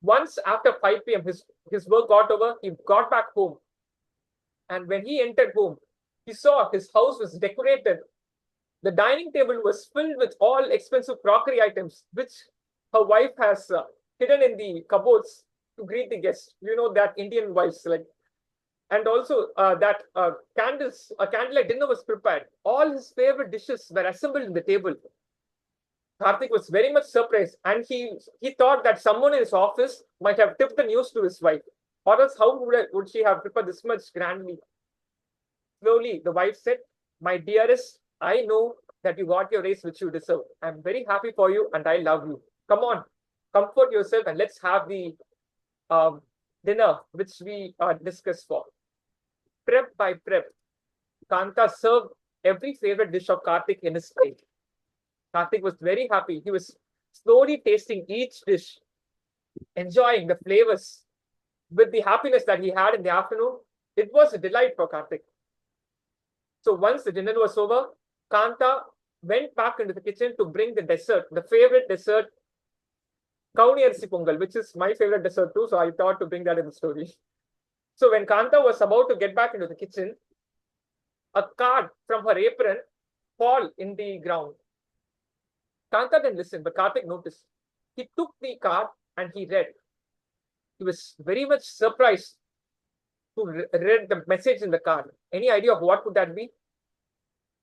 once after 5 p.m., his work got over, he got back home. And when he entered home, he saw his house was decorated. The dining table was filled with all expensive crockery items, which her wife has hidden in the cupboards to greet the guests. You know that Indian wives like. And also that a candlelight dinner was prepared. All his favorite dishes were assembled in the table. Karthik was very much surprised and he thought that someone in his office might have tipped the news to his wife. Or else how would she have prepared this much grandly? Slowly, the wife said, My dearest, I know that you got your raise which you deserve. I'm very happy for you and I love you. Come on, comfort yourself and let's have the dinner which we discussed for. Prep by prep, Kanta served every favorite dish of Karthik in his plate. Karthik was very happy. He was slowly tasting each dish, enjoying the flavors with the happiness that he had in the afternoon. It was a delight for Karthik. So once the dinner was over, Kanta went back into the kitchen to bring the dessert, the favorite dessert, Kauni Arsi Pongal, which is my favorite dessert too. So I thought to bring that in the story. So when Kanta was about to get back into the kitchen, a card from her apron fall in the ground. Kanta didn't listen, but Karthik noticed. He took the card and he read. He was very much surprised to read the message in the card. Any idea of what could that be?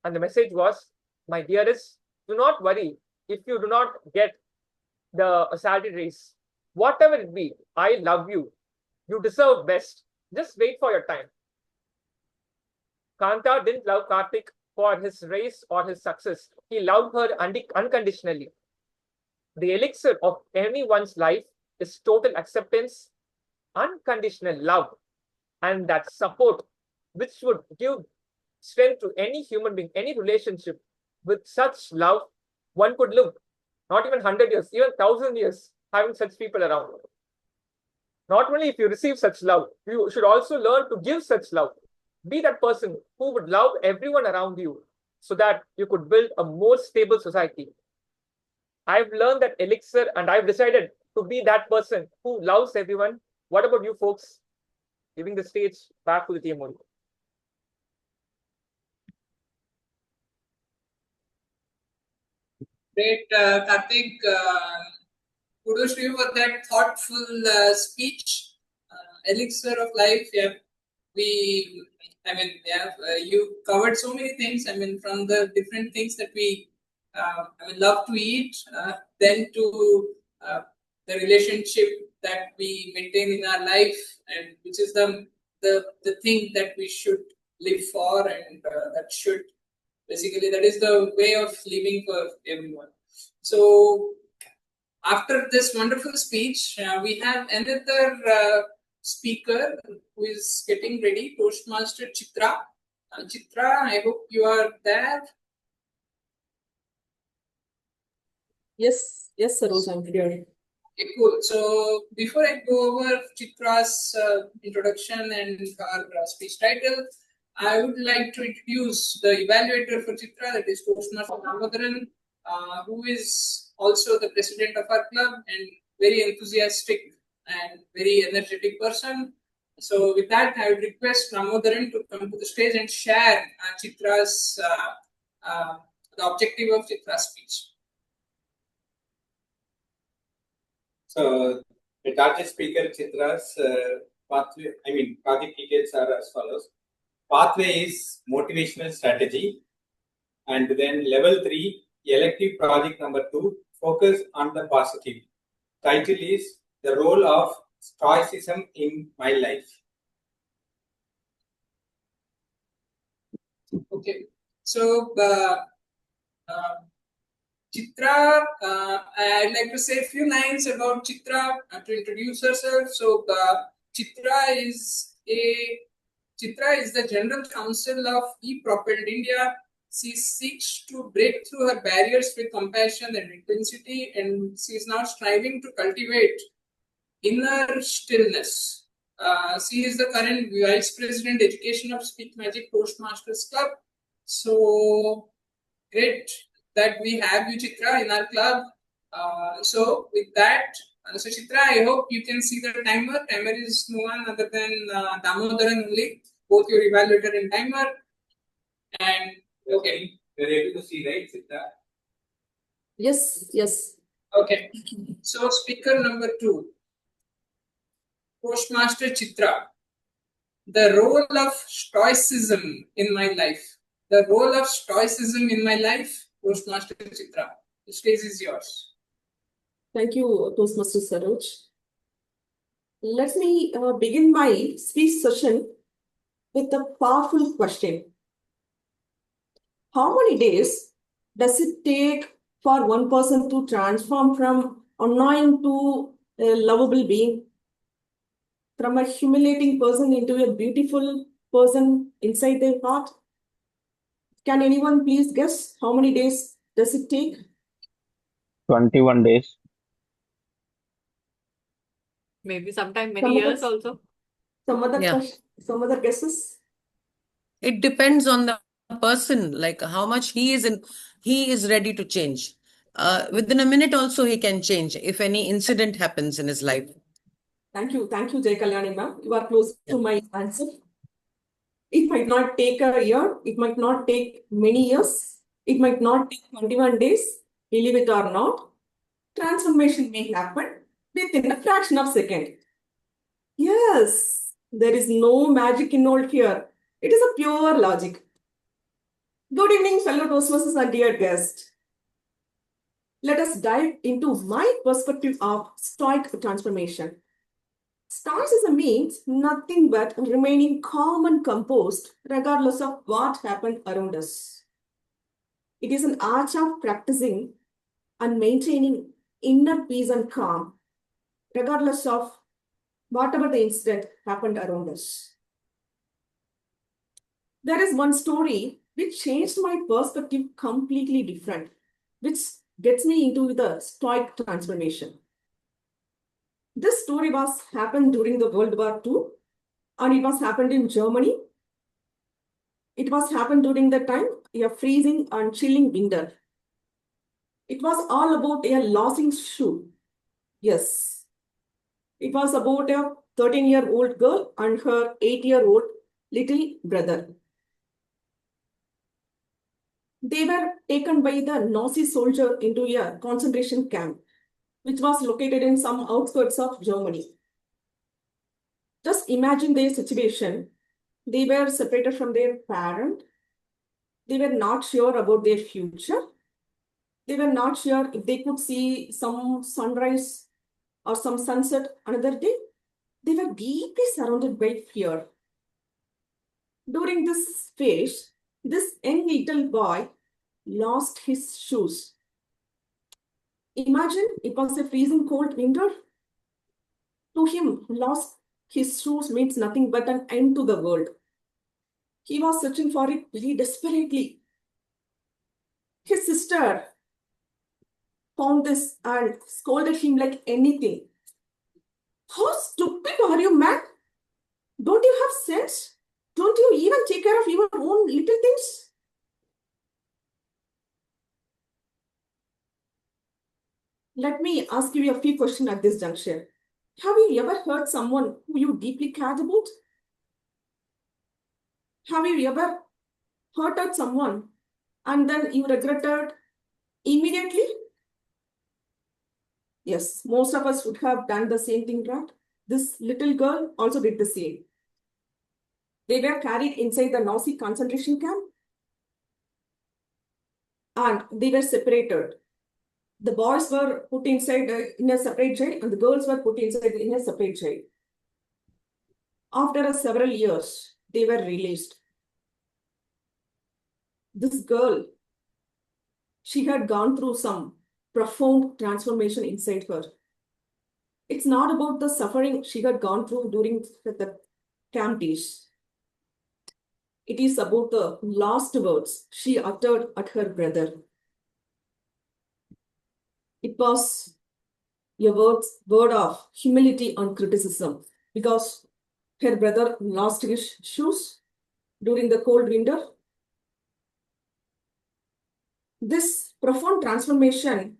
And the message was, my dearest, do not worry if you do not get the salary raise. Whatever it be, I love you. You deserve best. Just wait for your time. Kanta didn't love Karthik for his race or his success. He loved her unconditionally. The elixir of anyone's life is total acceptance, unconditional love, and that support, which would give strength to any human being, any relationship. With such love, one could live not even 100 years, even 1,000 years, having such people around. Not only if you receive such love, you should also learn to give such love. Be that person who would love everyone around you so that you could build a more stable society. I've learned that elixir and I've decided to be that person who loves everyone. What about you folks? Giving the stage back to the team only. Great, Karthik. Kudos to you for that thoughtful speech. Elixir of life. Yeah, you covered so many things. I mean, from the different things that we love to eat, then to the relationship that we maintain in our life, and which is the thing that we should live for, and that should basically, that is the way of living for everyone. So after this wonderful speech, we have another speaker who is getting ready, Toastmaster Chitra. Chitra, I hope you are there. Yes, Saroj, I'm here. Okay, cool. So before I go over Chitra's introduction and her speech title, I would like to introduce the evaluator for Chitra, that is Toastmaster Damodaran, who is also the president of our club and very enthusiastic and very energetic person. So with that, I would request Damodaran to come to the stage and share Chitra's the objective of Chitra's speech. So the target speaker Chitra's pathway, project details are as follows. Pathway is motivational strategy, and then level 3, elective project number 2, focus on the positive. Title is the role of stoicism in my life. Okay, so Chitra, I'd like to say a few lines about Chitra to introduce herself. So Chitra is the General Counsel of ePropelled India. She seeks to break through her barriers with compassion and intensity, and she is now striving to cultivate inner stillness. She is the current Vice President Education of Speak Magic Toastmasters Club. So great that we have you, Chitra, in our club. So with that, so Chitra, I hope you can see the timer. Timer is no one other than Damodaran only, both your evaluator and timer. And okay. You're able to see, right, Chitra? Yes. Okay. So speaker number 2, Toastmaster Chitra. The role of stoicism in my life. The role of stoicism in my life, Toastmaster Chitra. The stage is yours. Thank you, Toastmaster Saroj. Let me begin my speech session with a powerful question. How many days does it take for one person to transform from annoying to a lovable being? From a humiliating person into a beautiful person inside their heart? Can anyone please guess how many days does it take? 21 days. Maybe sometime many Some other- years also. Yeah. Some other guesses? It depends on the person, like how much he is ready to change. Within a minute also he can change if any incident happens in his life. Thank you, Jay Kalyani ma'am. You are close Yeah. to my answer. It might not take a year, it might not take many years, it might not take 21 days, believe it or not. Transformation may happen within a fraction of a second. Yes, there is no magic involved here. It is a pure logic. Good evening, fellow Toastmasters and dear guest. Let us dive into my perspective of stoic transformation. Stoicism means nothing but remaining calm and composed regardless of what happened around us. It is an art of practicing and maintaining inner peace and calm regardless of whatever the incident happened around us. There is one story which changed my perspective completely different, which gets me into the stoic transformation. This story was happened during the World War II, and it was happened in Germany. It was happened during the time a freezing and chilling winter. It was all about a losing shoe. Yes, it was about a 13-year-old girl and her 8-year-old little brother. They were taken by the Nazi soldier into a concentration camp, which was located in some outskirts of Germany. Just imagine their situation. They were separated from their parent. They were not sure about their future. They were not sure if they could see some sunrise or some sunset another day. They were deeply surrounded by fear. During this phase, this young little boy lost his shoes. Imagine it was a freezing cold winter. To him, lost his shoes means nothing but an end to the world. He was searching for it very desperately. His sister found this and scolded him like anything. How stupid are you, man? Don't you have sense? Don't you even take care of your own little things? Let me ask you a few questions at this juncture. Have you ever hurt someone who you deeply cared about? Have you ever hurted someone and then you regretted immediately? Yes, most of us would have done the same thing, right? This little girl also did the same. They were carried inside the Nazi concentration camp and they were separated. The boys were put inside in a separate jail and the girls were put inside in a separate jail. After several years, they were released. This girl, she had gone through some profound transformation inside her. It's not about the suffering she had gone through during the camp days. It is about the last words she uttered at her brother. It was a word of humility and criticism because her brother lost his shoes during the cold winter. This profound transformation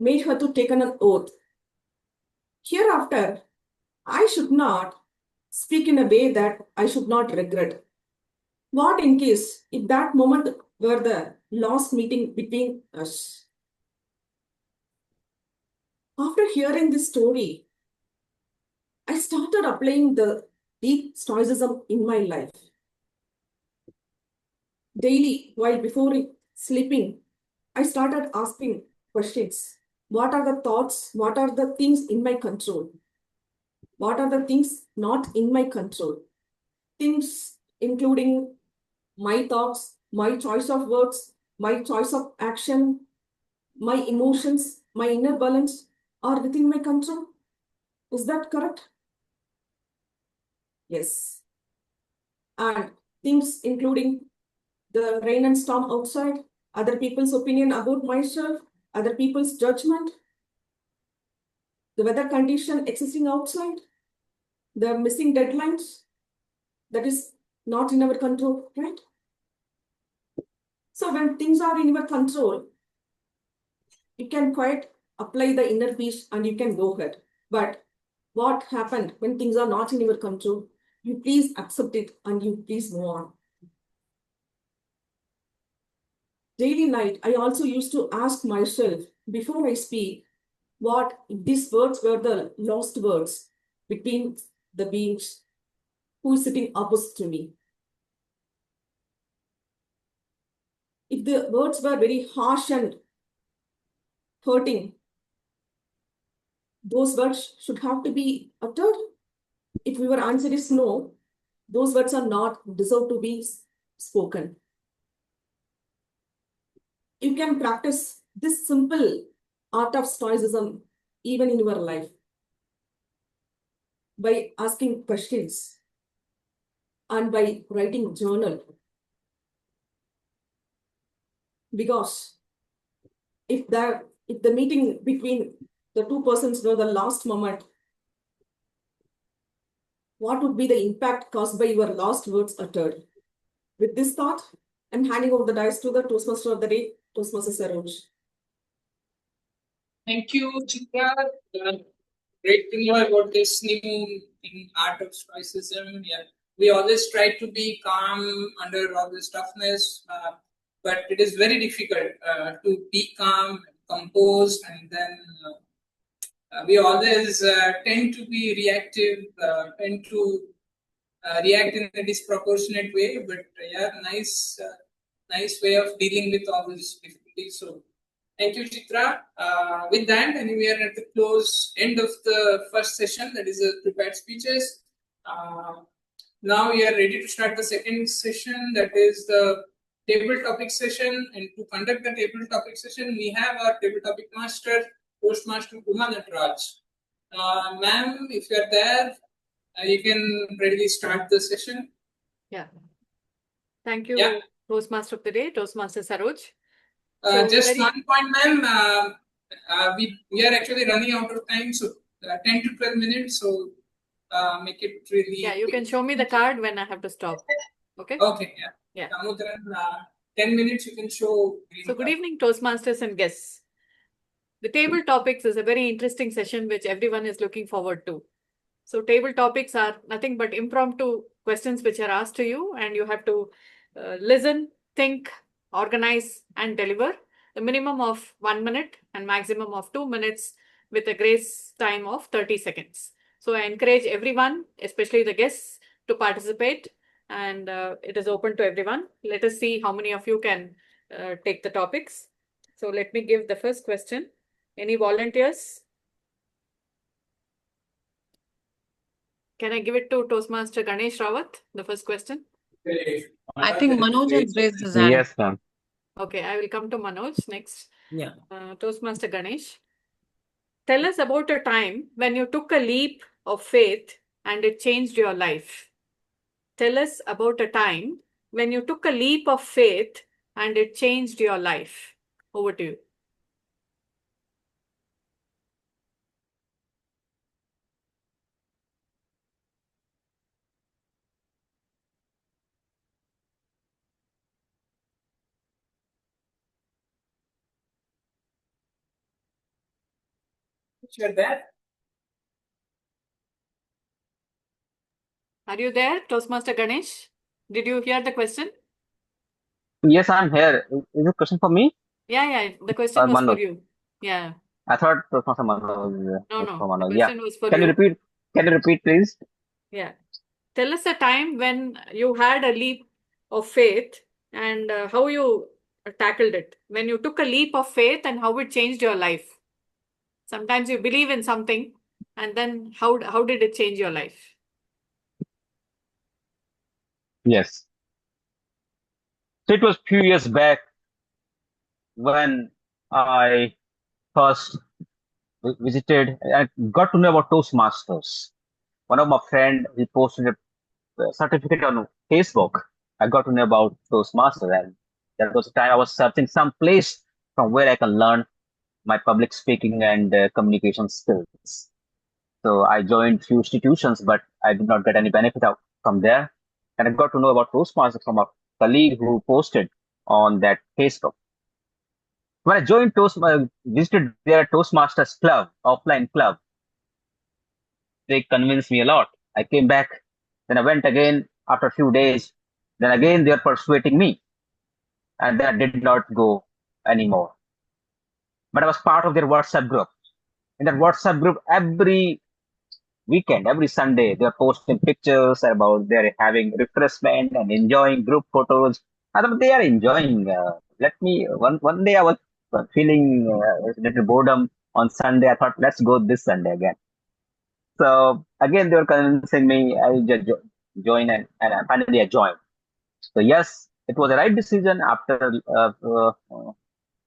made her to take an oath. Hereafter, I should not speak in a way that I should not regret. What in case if that moment were the last meeting between us? After hearing this story, I started applying the deep stoicism in my life. Daily, while before sleeping, I started asking questions. What are the thoughts? What are the things in my control? What are the things not in my control? Things including my thoughts, my choice of words, my choice of action, my emotions, my inner balance are within my control. Is that correct? Yes. And things including the rain and storm outside, other people's opinion about myself, other people's judgment, the weather condition existing outside, the missing deadlines, that is not in our control, right? So when things are in your control, you can quite apply the inner peace and you can go ahead. But what happened when things are not in your control? You please accept it and you please move on. Daily night, I also used to ask myself before I speak, what if these words were the lost words between the beings who is sitting opposite to me? If the words were very harsh and hurting, those words should have to be uttered. If your answer is no, those words are not deserve to be spoken. You can practice this simple art of stoicism even in your life by asking questions and by writing journal. Because if the meeting between the two persons were the last moment, what would be the impact caused by your last words uttered? With this thought, I'm handing over the dice to the Toastmaster of the day, Toastmaster Saroj. Thank you, Chitra. Great to know about this new thing, art of stoicism. Yeah, we always try to be calm under all this toughness, but it is very difficult to be calm, composed, and then we always tend to be reactive, tend to react in a disproportionate way. But yeah, nice way of dealing with all these difficulties. So thank you, Chitra. With that, and we are at the close end of the first session, that is the prepared speeches. Now we are ready to start the second session, that is the table topic session. And to conduct the table topic session, we have our table topic master, Toastmaster Uma Natraj. Ma'am, if you are there, you can readily start the session. Yeah. Thank you, Yeah. Toastmaster of the day, Toastmaster Saroj. Just one point, ma'am. We are actually running out of time, so 10 to 12 minutes. So make it really. Yeah, you can show me the card when I have to stop. Okay. Okay. Yeah. Yeah. Damodharan, 10 minutes you can show. So good evening, Toastmasters and guests. The table topics is a very interesting session which everyone is looking forward to. So table topics are nothing but impromptu questions which are asked to you, and you have to listen, think, organize, and deliver. The minimum of 1 minute and maximum of 2 minutes with a grace time of 30 seconds. So I encourage everyone, especially the guests, to participate, and it is open to everyone. Let us see how many of you can take the topics. So let me give the first question. Any volunteers? Can I give it to Toastmaster Ganesh Rawat, the first question? I think Manoj has raised his hand. Yes, ma'am. Okay, I will come to Manoj next. Yeah. Toastmaster Ganesh, tell us about a time when you took a leap of faith and it changed your life. Tell us about a time when you took a leap of faith and it changed your life. Over to you. You're there. Are you there, Toastmaster Ganesh? Did you hear the question? Yes, I'm here. Is it a question for me Yeah, the question or was for Manoj? you. Yeah. I thought it was for Manoj. No, For the Manoj. Yeah. question was for Can you you. repeat? Can you repeat, please? Yeah. Tell us a time when you had a leap of faith and how you tackled it. When you took a leap of faith and how it changed your life. Sometimes you believe in something, and then how did it change your life? Yes. So it was few years back. when I first visited, I got to know about Toastmasters. One of my friend, he posted a certificate on Facebook. I got to know about Toastmasters, and that was the time I was searching some place from where I can learn my public speaking and communication skills. So I joined few institutions, but I did not get any benefit out from there. And I got to know about Toastmasters from a colleague who posted on that Facebook. When I joined visited their Toastmasters club, offline club, they convinced me a lot. I came back, then I went again after a few days. Then again they are persuading me, and then I did not go anymore. But I was part of their WhatsApp group. In that WhatsApp group, every weekend, every Sunday, they're posting pictures about they're having refreshment and enjoying group photos. I thought they are enjoying. Let me one day I was feeling a little boredom on Sunday. I thought let's go this Sunday again. So again, they were convincing me. I just join and finally I joined. So yes, it was the right decision. After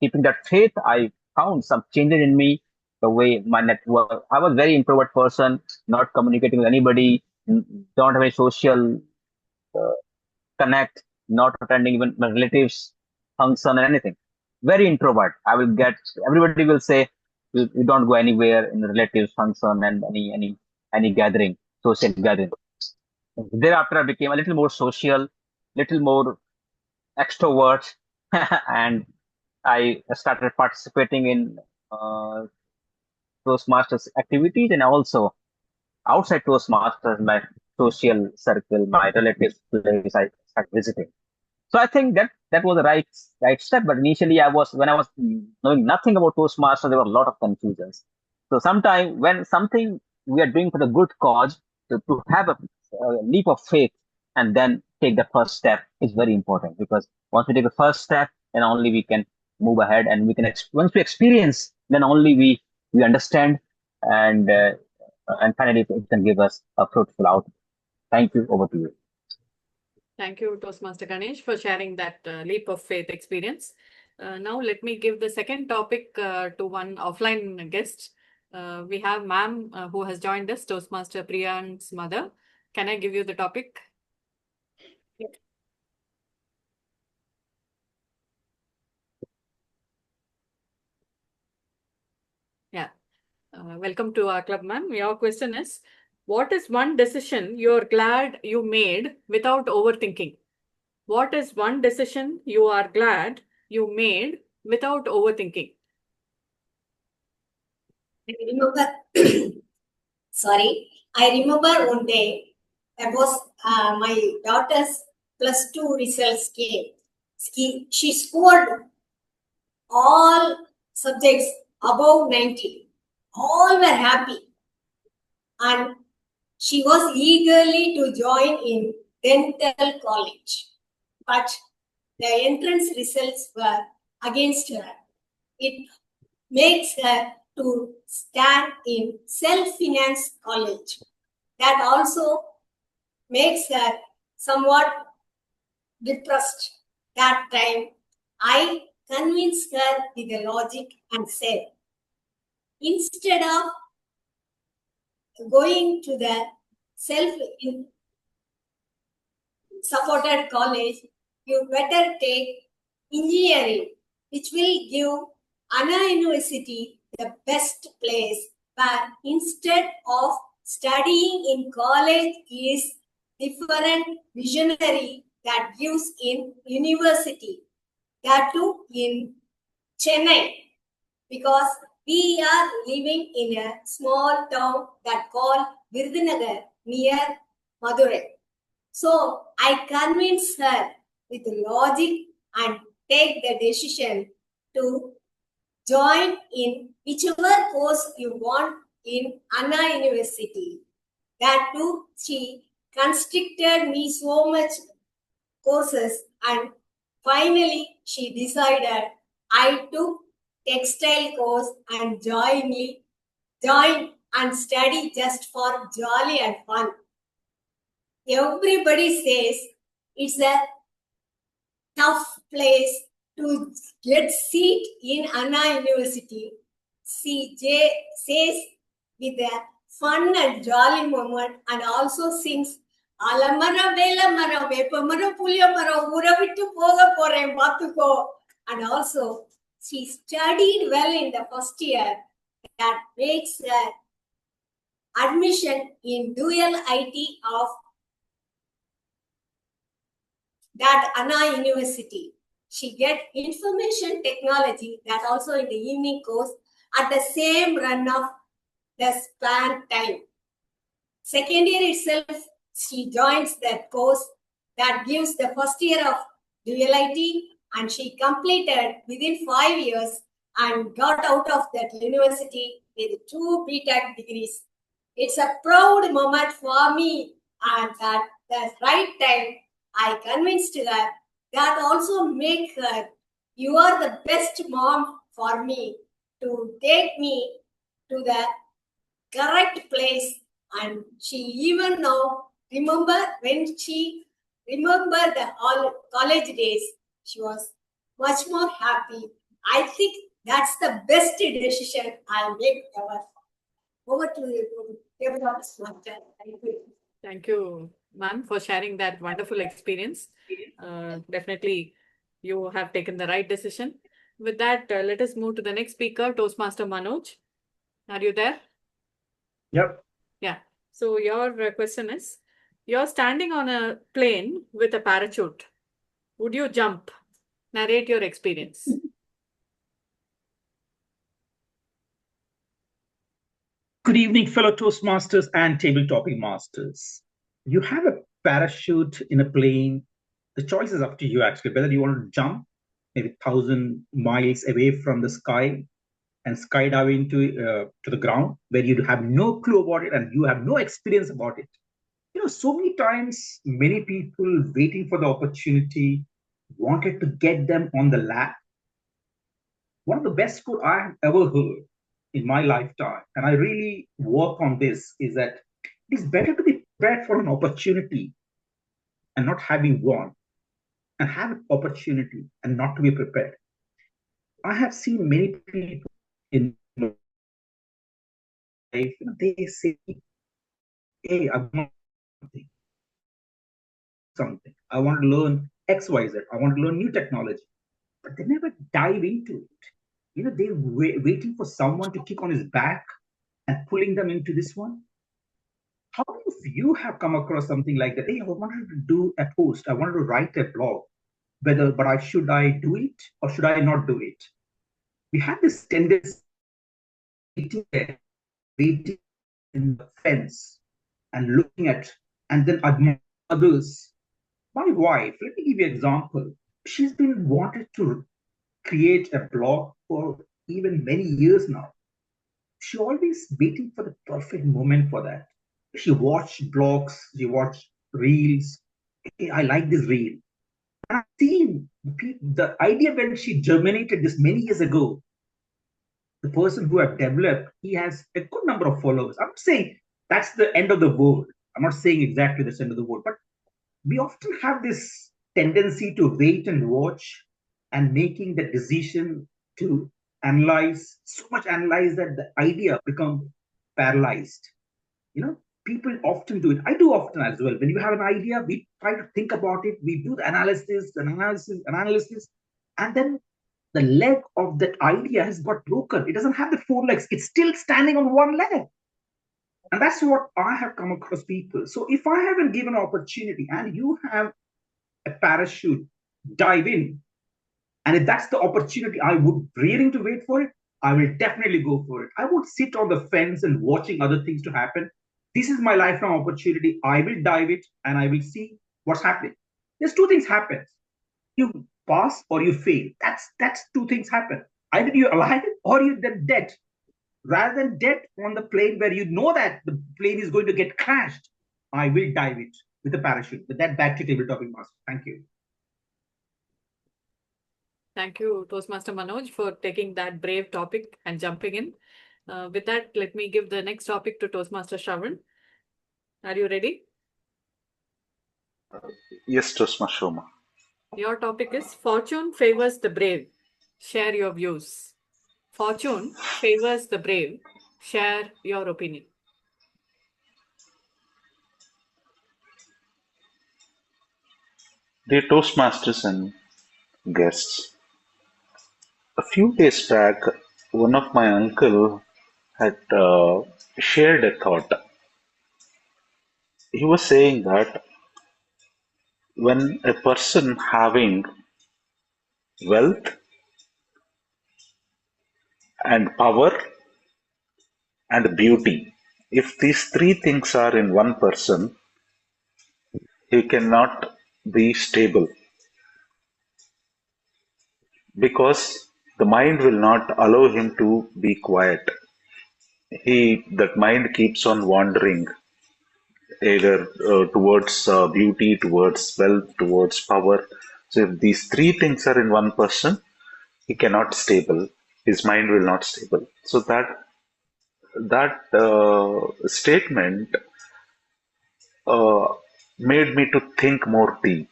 keeping that faith, I found some changes in me. The way my network, I was very introvert person, not communicating with anybody, don't have any social uh, connect, not attending even my relatives function or anything. Very introvert. I will get everybody will say you don't go anywhere in the relatives function and any gathering, social gathering. Thereafter, I became a little more social, little more extrovert, and I started participating in uh, Toastmasters activities and also outside Toastmasters, my social circle, my relatives place I started visiting. So I think that was the right step. But initially, when I was knowing nothing about Toastmasters, there were a lot of confusions. So sometimes when something we are doing for the good cause, to have a leap of faith and then take the first step is very important because once we take the first step, then only we can move ahead and we can once we experience, then only we understand and and finally it can give us a fruitful outcome. Thank you. Over to you. Thank you, Toastmaster Ganesh, for sharing that leap of faith experience. Now, let me give the second topic to one offline guest. We have ma'am who has joined us, Toastmaster Priyan's mother. Can I give you the topic? Yeah. Welcome to our club, ma'am. Your question is, what is one decision you're glad you made without overthinking? What is one decision you are glad you made without overthinking? I remember, sorry, I remember one day that was my daughter's +2 results came. She scored all subjects above 90. All were happy. And she was eagerly to join in dental college. But the entrance results were against her. It makes her to stand in self-finance college. That also makes her somewhat depressed. That time, I convinced her with the logic and said, instead of going to the self-supported college, you better take engineering, which will give Anna University the best place, but instead of studying in college is different visionary that gives in university, that too in Chennai, because we are living in a small town that called Virudhunagar near Madurai. So I convinced her with logic and take the decision to join in whichever course you want in Anna University. That too, she constricted me so much courses and finally she decided I took textile course and joined and study just for jolly and fun. Everybody says it's a tough place to get seat in Anna University. She says with a fun and jolly moment and also sings Alamara Velamara Vepamara Pulyamara Uravitu Poga Pore Batuko. And also she studied well in the first year. That makes her admission in dual IT of that Anna University. She get information technology that also in the evening course at the same run of the span time. Second year itself, she joins that course that gives the first year of dual IT, and she completed within 5 years and got out of that university with 2 BTech degrees. It's a proud moment for me, and at the right time, I convinced her that also make her, you are the best mom for me to take me to the correct place. And she even now remember when she remembered the all college days, she was much more happy. I think that's the best decision I'll make ever. Over to you, Master. Thank you. Thank you, ma'am, for sharing that wonderful experience. Definitely, you have taken the right decision. With that, let us move to the next speaker, Toastmaster Manoj. Are you there? Yep. Yeah. So your question is, you're standing on a plane with a parachute. Would you jump? Narrate your experience. Good evening, fellow Toastmasters and table topping masters. You have a parachute in a plane. The choice is up to you, actually, whether you want to jump maybe 1,000 miles away from the sky and skydive into to the ground, where you have no clue about it and you have no experience about it. You know, so many times, many people waiting for the opportunity wanted to get them on the lap. One of the best quote I have ever heard in my lifetime, and I really work on this, is that it's better to be prepared for an opportunity and not having one, and have an opportunity and not to be prepared. I have seen many people in my life, they say, hey, I want something. I want to learn XYZ. I want to learn new technology. But they never dive into it. You know, they're waiting for someone to kick on his back and pulling them into this one. How many of you have come across something like that? Hey, I wanted to do a post. I wanted to write a blog. Should I do it or should I not do it? We have this tendency waiting there, waiting in the fence and looking at and then admire others. My wife, let me give you an example. She's been wanted to create a blog for even many years now. She always waiting for the perfect moment for that. She watched blogs, she watched reels. Hey, I like this reel. And I've seen the idea when she germinated this many years ago. The person who have developed, he has a good number of followers. I'm not saying that's the end of the world. I'm not saying exactly that's the end of the world, but we often have this tendency to wait and watch and making the decision to analyze, so much analyze that the idea becomes paralyzed. You know, people often do it. I do often as well. When you have an idea, we try to think about it, we do the analysis, and then the leg of that idea has got broken. It doesn't have the 4 legs, it's still standing on 1 leg. And that's what I have come across people. So if I haven't given an opportunity and you have a parachute, dive in. And if that's the opportunity, I would really to wait for it. I will definitely go for it. I would sit on the fence and watching other things to happen. This is my lifelong opportunity. I will dive it and I will see what's happening. There's 2 things happen. You pass or you fail. That's 2 things happen. Either you're alive or you're dead. Rather than dead on the plane where you know that the plane is going to get crashed, I will dive it with a parachute. With that, back to table topping master. Thank you. Thank you, Toastmaster Manoj, for taking that brave topic and jumping in. With that, let me give the next topic to Toastmaster Shravan. Are you ready? Yes, Toastmaster Shoma. Your topic is Fortune favors the brave. Share your views. Fortune favors the brave. Share your opinion. Dear Toastmasters and guests, a few days back, one of my uncle had shared a thought. He was saying that when a person having wealth and power and beauty, if these three things are in one person, he cannot be stable because the mind will not allow him to be quiet. That mind keeps on wandering either towards beauty, towards wealth, towards power. So if these three things are in one person, he cannot stable. His mind will not stable. So that statement uh, made me to think more deep.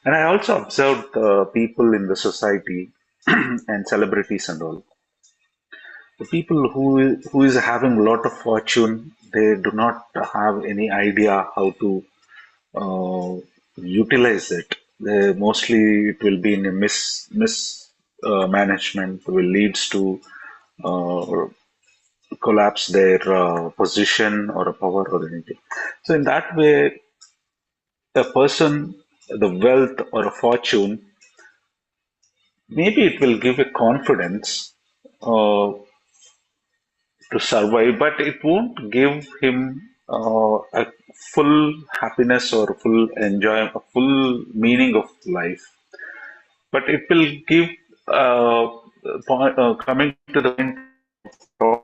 And I also observed people in the society and celebrities and all. The people who is having a lot of fortune, they do not have any idea how to utilize it. Mostly it will be in a mismanagement, will leads to uh, collapse their position or a power or anything. So in that way, a person, the wealth or a fortune, maybe it will give a confidence to survive, but it won't give him a full happiness or full enjoy, a full meaning of life. But it will give coming to the point,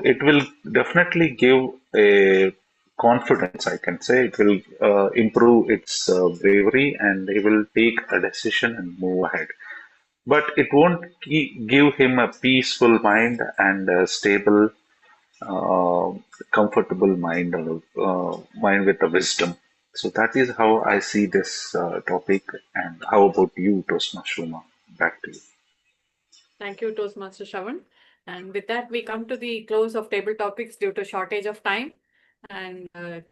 it will definitely give a confidence. I can say it will improve its bravery, and he will take a decision and move ahead. But it won't give him a peaceful mind and a stable, uh, comfortable mind, or mind with a wisdom. So that is how I see this topic. And how about you, Toastmaster Uma? Back to you. Thank you, Toastmaster Shravan. And with that, we come to the close of table topics due to shortage of time. And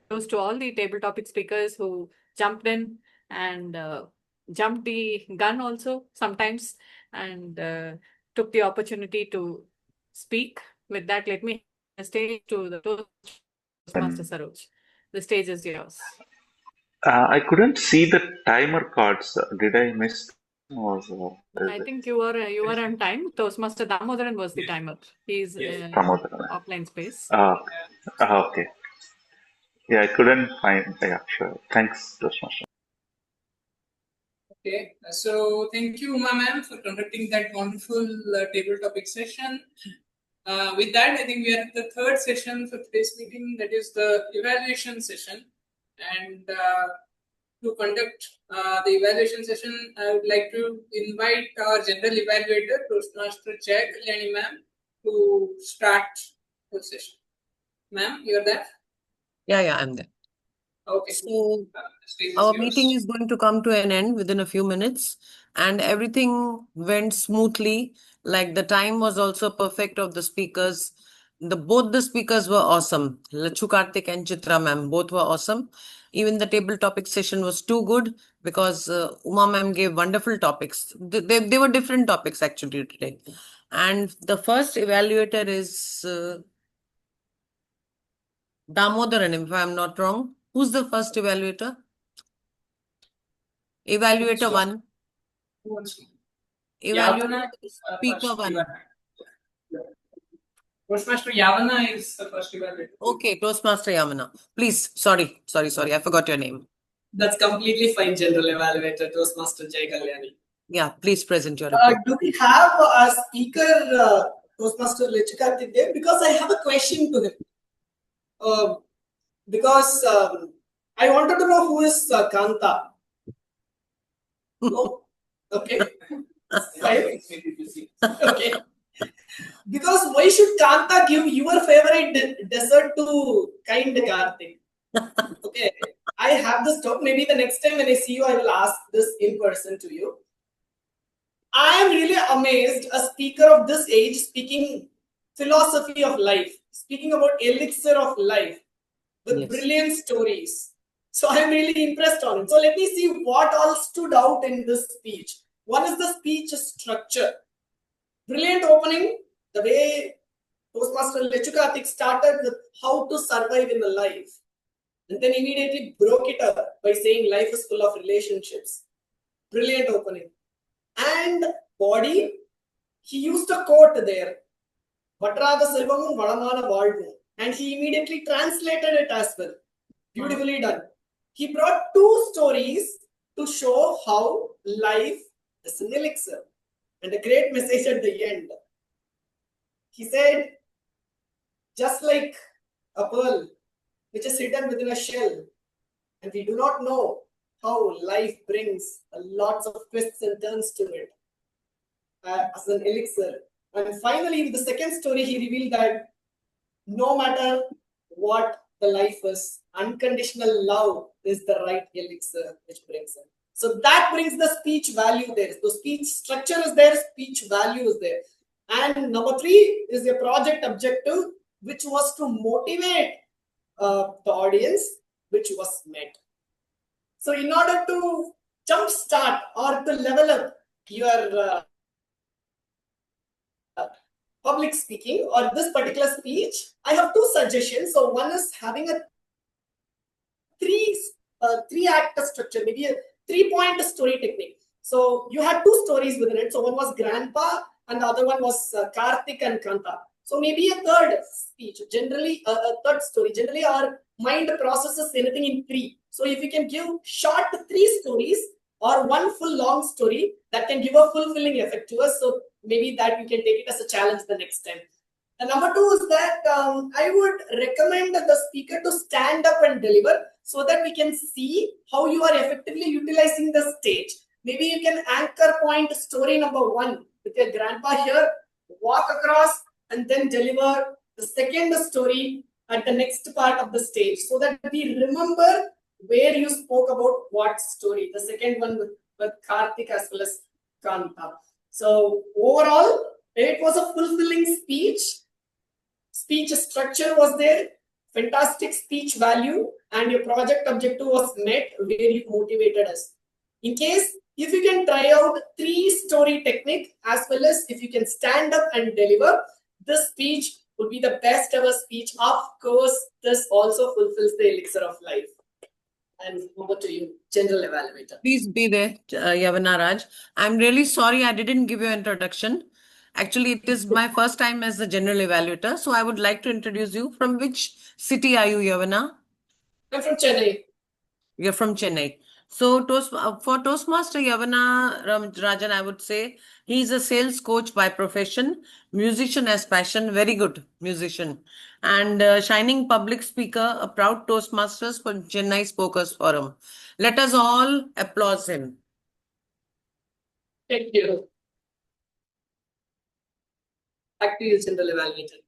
close to all the table topic speakers who jumped in and jumped the gun also sometimes and took the opportunity to speak. With that, let me hand the stage to the Toastmaster Saroj. The stage is yours. I couldn't see the timer cards. Did I miss them or I think you were on time. Toastmaster Damodaran was the timer. He's Damodaran? offline space. Okay. Yeah, I couldn't find. Yeah, sure. Thanks, Toastmaster. Okay, so thank you, Uma ma'am, for conducting that wonderful table topic session. With that, I think we are at the third session for today's meeting, that is the evaluation session. And to conduct the evaluation session, I would like to invite our general evaluator, Toastmaster Jaya Kalyani ma'am, to start the session. Ma'am, you are there? Yeah, I'm there. Okay. So our meeting is going to come to an end within a few minutes, and everything went smoothly. Like the time was also perfect of the speakers. Both the speakers were awesome. Lachu Karthik and Chitra ma'am, both were awesome. Even the table topic session was too good because Uma ma'am gave wonderful topics. They were different topics actually today. And the first evaluator is Damodaran, if I'm not wrong. Who's the first evaluator? Evaluator 1. Evaluator speaker 1. Toastmaster Yavana is the first evaluator. Okay, Toastmaster Yavana. Please, sorry. I forgot your name. That's completely fine, General Evaluator, Toastmaster Jaya Kalyani. Yeah, please present your report. Do we have a speaker, Toastmaster Lachu Karthik there? Because I have a question to him. Because I wanted to know who is Kanta. Oh, okay. Fine. Okay. Because why should Kanta give your favorite dessert to kind Karthik? Okay. I have have this talk. Maybe the next time when I see you, I will ask this in person to you. I am really amazed a speaker of this age speaking philosophy of life, speaking about elixir of life with brilliant stories. So I am really impressed on it. So let me see what all stood out in this speech. One is the speech structure. Brilliant opening, the way Toastmaster Lechukatik started with how to survive in a life. And then immediately broke it up by saying life is full of relationships. Brilliant opening. And body, he used a quote there. Vatrada Selvamun Valamana Valvu. And he immediately translated it as well. Beautifully done. He brought two stories to show how life is an elixir. And a great message at the end. He said, just like a pearl which is hidden within a shell, and we do not know how life brings lots of twists and turns to it as an elixir. And finally, in the second story, he revealed that no matter what the life is, unconditional love is the right elixir which brings it. So that brings the speech value there. So speech structure is there, speech value is there. And number 3 is a project objective, which was to motivate the audience, which was met. So in order to jumpstart or to level up your public speaking or this particular speech, I have 2 suggestions. So one is having a three act structure, maybe a 3-point story technique. So you had 2 stories within it. So one was Grandpa and the other one was Karthik and Kanta. So maybe a third speech, generally a third story. Generally our mind processes anything in 3. So if you can give short 3 stories or one full long story, that can give a fulfilling effect to us. So maybe that you can take it as a challenge the next time. And number 2 is that I would recommend the speaker to stand up and deliver so that we can see how you are effectively utilizing the stage. Maybe you can anchor point story number 1 with your grandpa here, walk across and then deliver the second story at the next part of the stage so that we remember where you spoke about what story. The second one with Karthik as well as Kanta. So overall, it was a fulfilling speech. Speech structure was there, fantastic speech value, and your project objective was met where you motivated us. In case, if you can try out 3-story technique as well as if you can stand up and deliver, this speech would be the best ever speech. Of course, this also fulfills the elixir of life. And over to you, General Evaluator. Please be there, Yavana Raj. I'm really sorry I didn't give you an introduction. Actually, it is my first time as the General Evaluator. So I would like to introduce you. From which city are you, Yavana? I'm from Chennai. You're from Chennai. So for Toastmaster Yavana Rajan, I would say he's a sales coach by profession, musician as passion, very good musician, and shining public speaker, a proud Toastmasters for Chennai Spokers Forum. Let us all applaud him. Thank you. Back to you, General Evaluator.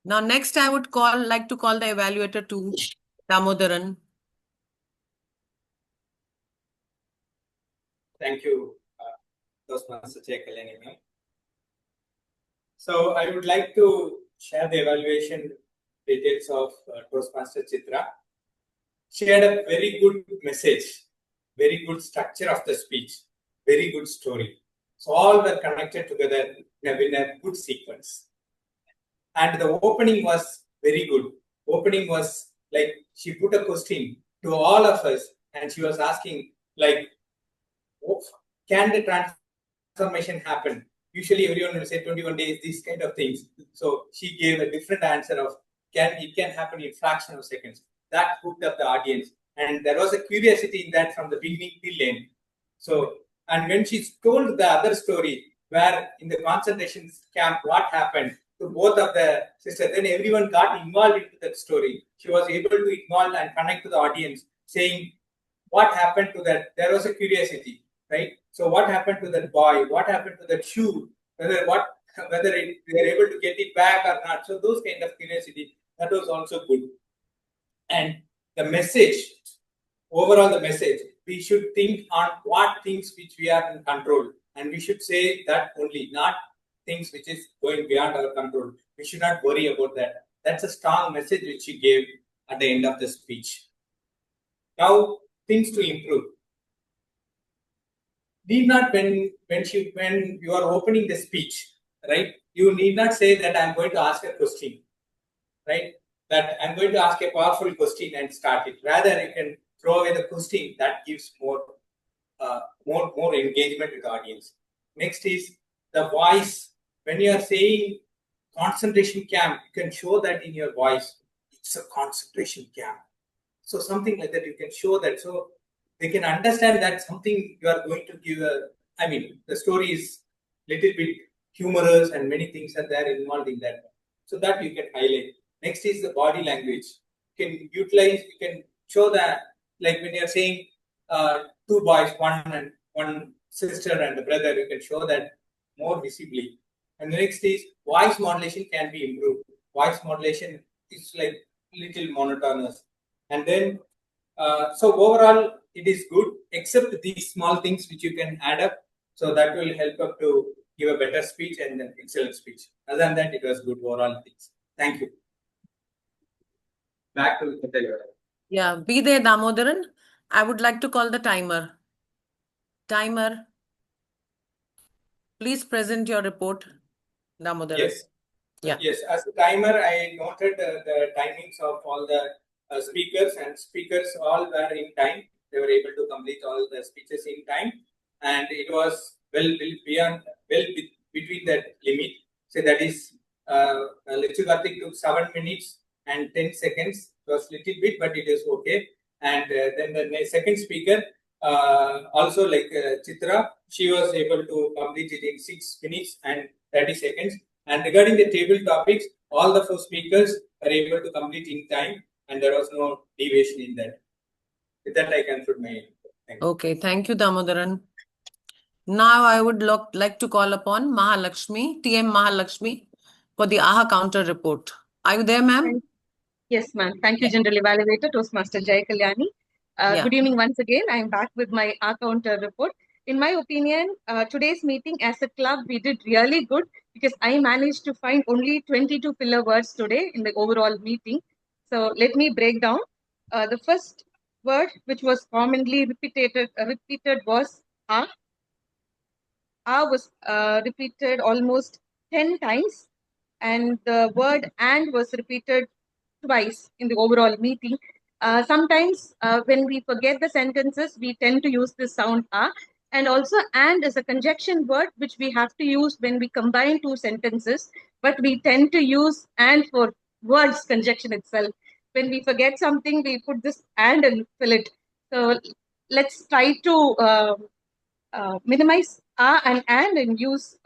Now, next I would like to call the evaluator to Damodaran. Thank you, Toastmaster Kalyani ma'am. So I would like to share the evaluation details of Toastmaster Chitra. She had a very good message, very good structure of the speech, very good story. So all were connected together in a good sequence. And the opening was very good. Opening was like she put a question to all of us and she was asking like, can the transformation happen? Usually everyone will say 21 days, these kind of things. So she gave a different answer of it can happen in fraction of seconds. That hooked up the audience. And there was a curiosity in that from the beginning till end. So, and when she told the other story, where in the concentration camp, what happened to both of the sisters, then everyone got involved into that story. She was able to involve and connect to the audience, saying what happened to that. There was a curiosity, right? So what happened to that boy? What happened to that shoe? What whether we are able to get it back or not. So those kind of curiosity, that was also good. And the message, overall the message, we should think on what things which we are in control, and we should say that only, not things which is going beyond our control. We should not worry about that. That's a strong message which she gave at the end of the speech. Now, things to improve. Need not when you are opening the speech, right? You need not say that I'm going to ask a question, right? That I'm going to ask a powerful question and start it. Rather, you can throw away the question. That gives more engagement with the audience. Next is the voice. When you are saying concentration camp, you can show that in your voice. It's a concentration camp. So something like that, you can show that, so they can understand that something you are going to give. The story is little bit humorous and many things are there involved in that. So that you can highlight. Next is the body language. You can utilize. You can show that, like when you are saying two boys, one sister and a brother, you can show that more visibly. And the next is voice modulation can be improved. Voice modulation is like little monotonous. And then, so overall, it is good, except these small things which you can add up. So that will help up to give a better speech and an excellent speech. Other than that, it was good overall things. Thank you. Back to the Yeah, be there, Damodaran. I would like to call the timer. Timer. Please present your report, Damodaran. Yes. Yeah. Yes, as a timer, I noted the timings of all the speakers, and speakers all were in time. They were able to complete all the speeches in time, and it was between that limit. So that is, Lechu Karthik took 7 minutes and 10 seconds. It was little bit, but it is okay. And then the second speaker, also like Chitra, she was able to complete it in 6 minutes and 30 seconds. And regarding the table topics, all the 4 speakers are able to complete in time, and there was no deviation in that. With that, I conclude my input. Thank you. Okay, thank you, Damodaran. Now I would like to call upon Mahalakshmi, TM Mahalakshmi, for the AHA counter report. Are you there, ma'am? Yes, ma'am. Thank you, General Evaluator, Toastmaster Jay Kalyani. Yeah. Good evening once again. I am back with my counter report. In my opinion, today's meeting as a club, we did really good because I managed to find only 22 filler words today in the overall meeting. So let me break down. The first word which was commonly repeated was "a." "A" was repeated almost 10 times, and the word "and" was repeated twice in the overall meeting. Sometimes when we forget the sentences, we tend to use the sound "a." And also, "and" is a conjunction word which we have to use when we combine 2 sentences, but we tend to use "and" for words conjunction itself. When we forget something, we put this "and" fill it. So let's try to minimize "a" and use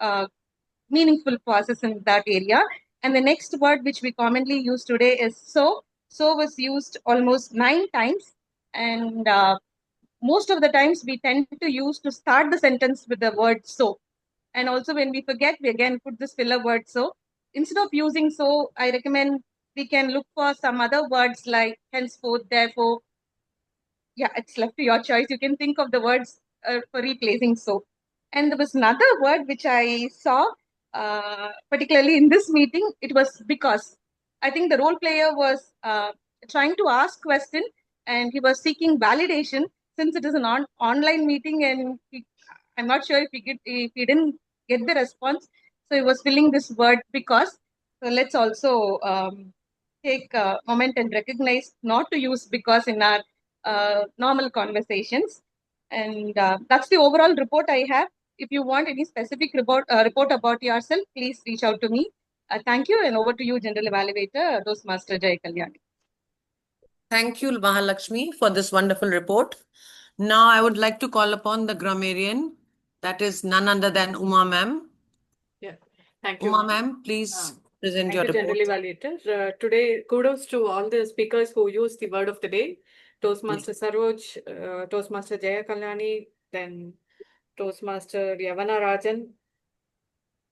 meaningful pauses in that area. And the next word which we commonly use today is "so." "So" was used almost 9 times, and most of the times we tend to use to start the sentence with the word "so." And also when we forget, we again put this filler word "so." Instead of using "so," I recommend we can look for some other words like henceforth, therefore. Yeah, it's left to your choice. You can think of the words for replacing "so." And there was another word which I saw, particularly in this meeting. It was "because." I think the role player was trying to ask question, and he was seeking validation since it is an online meeting, and I'm not sure if he didn't get the response. So he was filling this word "because." So let's also take a moment and recognize not to use "because" in our normal conversations. And that's the overall report I have. If you want any specific report about yourself, please reach out to me. Thank you, and over to you, General Evaluator, Toastmaster Jay Kalyani. Thank you, Mahalakshmi, for this wonderful report. Now I would like to call upon the grammarian, that is none other than Uma ma'am. Yeah, thank you. Uma ma'am, please present your Thank you, report. General Evaluator. Today, kudos to all the speakers who used the word of the day. Toastmaster Saroj, Toastmaster Jaya Kalyani, then Toastmaster Yavana Rajan,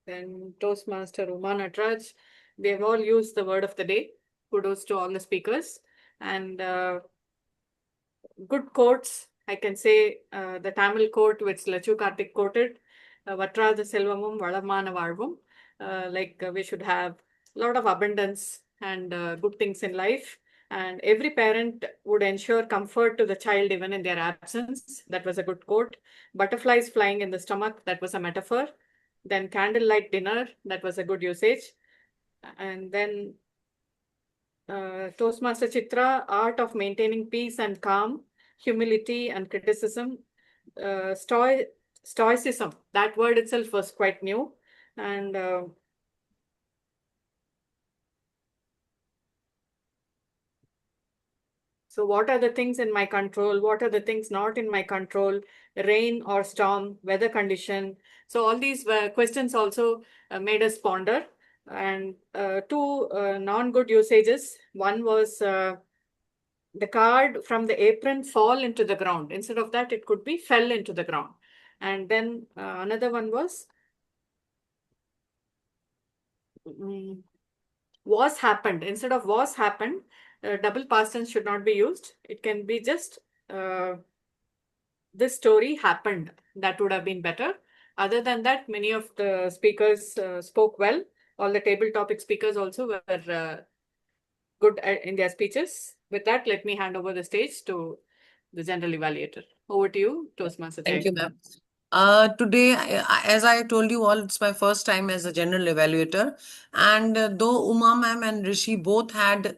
Then Toastmaster Uma Natraj, they've all used the word of the day. Kudos to all the speakers. And good quotes. I can say the Tamil quote which Lachu Karthik quoted, Vatrada Selvamum Valamana Varvum. We should have a lot of abundance and good things in life. And every parent would ensure comfort to the child even in their absence. That was a good quote. Butterflies flying in the stomach, that was a metaphor. Then candlelight dinner, that was a good usage. And then Toastmaster Chitra, art of maintaining peace and calm, humility and criticism. Stoicism, that word itself was quite new. And so what are the things in my control? What are the things not in my control? Rain or storm, weather condition. So all these questions also made us ponder. And two non-good usages. One was the card from the apron fall into the ground. Instead of that, it could be fell into the ground. And then another one was was happened. Instead of was happened, double past tense should not be used. It can be just this story happened. That would have been better. Other than that, many of the speakers spoke well. All the table topic speakers also were good in their speeches. With that, let me hand over the stage to the general evaluator. Over to you, Toastmaster. Thank you, ma'am. Today, as I told you all, it's my first time as a general evaluator. And though Uma ma'am and Rishi both had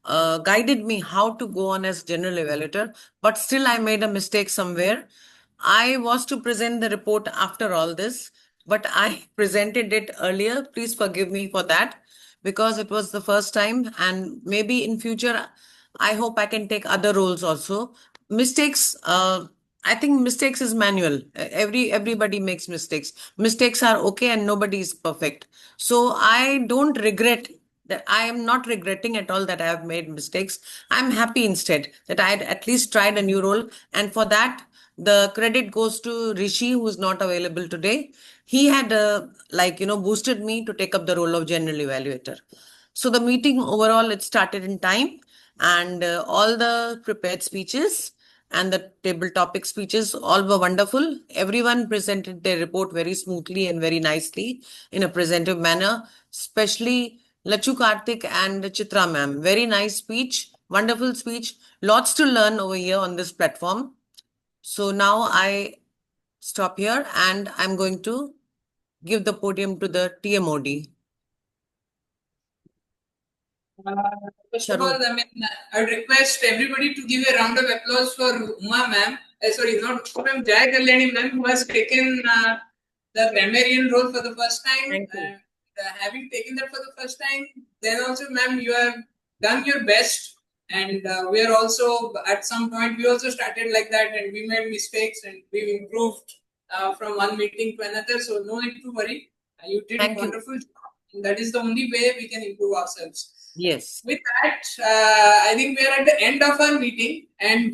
guided me how to go on as general evaluator, but still I made a mistake somewhere. I was to present the report after all this, but I presented it earlier. Please forgive me for that because it was the first time, and maybe in future, I hope I can take other roles also. Mistakes, I think mistakes is manual. Everybody makes mistakes. Mistakes are okay and nobody is perfect. So I don't regret that. I am not regretting at all that I have made mistakes. I'm happy instead that I had at least tried a new role. And for that, the credit goes to Rishi, who is not available today. He had boosted me to take up the role of general evaluator. So the meeting overall, it started in time, and all the prepared speeches and the table topic speeches all were wonderful. Everyone presented their report very smoothly and very nicely in a presentative manner, especially Lachu Karthik and Chitra ma'am. Very nice speech, wonderful speech. Lots to learn over here on this platform. So now I stop here and I'm going to give the podium to the TMOD. First of all, I would request everybody to give a round of applause for Uma ma'am. Sorry, not Uma ma'am, Jaya Kalyani ma'am, who has taken the grammarian role for the first time. Thank you. Having taken that for the first time, then also, ma'am, you have done your best. And we are also, at some point, we also started like that and we made mistakes and we improved from one meeting to another. So, no need to worry. You did a wonderful job. And that is the only way we can improve ourselves. Yes. With that, I think we are at the end of our meeting, and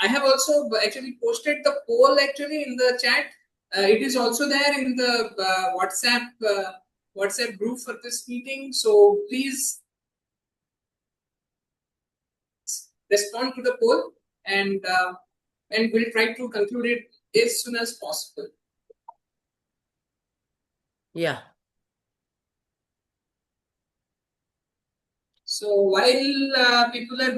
I have also actually posted the poll actually in the chat. It is also there in the WhatsApp group for this meeting. So please respond to the poll, and we'll try to conclude it as soon as possible. Yeah. So while people are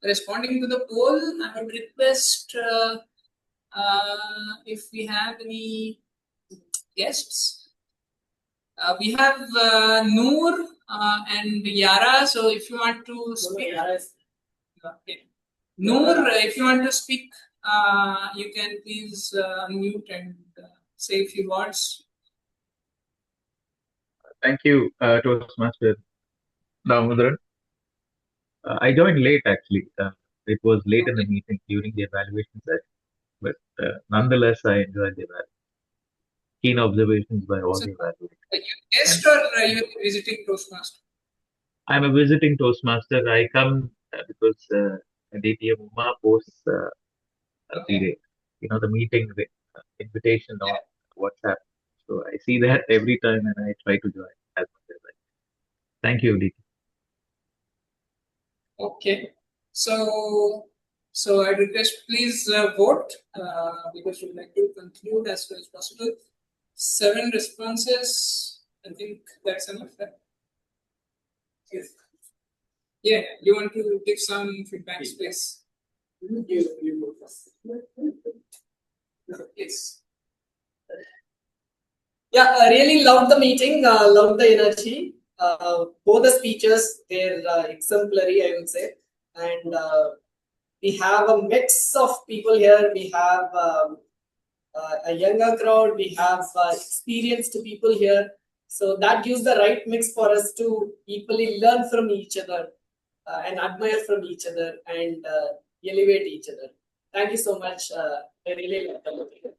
responding to the poll, I would request if we have any guests. We have Noor and Yara. So if you want to speak, Noor, if you want to speak, you can please unmute and say a few words. Thank you, Toastmaster Damodaran. I joined late actually. It was late in the meeting during the evaluation session, but nonetheless, I enjoyed the evaluation. Keen observations by all the evaluators. Are you guest or are you visiting Toastmaster? I'm a visiting Toastmaster. I come because DTM Uma posts the meeting invitation on WhatsApp. So I see that every time and I try to join as much as I can. Thank you, DK. Okay. So I request please vote because we'd like to conclude as soon as possible. 7 responses. I think that's enough. Right? Yes. Yeah, you want to give some feedbacks, please? Yes. Yeah, I really loved the meeting, loved the energy. Both the speeches, they're exemplary, I would say. And we have a mix of people here. We have a younger crowd, we have experienced people here. So that gives the right mix for us to equally learn from each other and admire from each other and elevate each other. Thank you so much. I really love the meeting.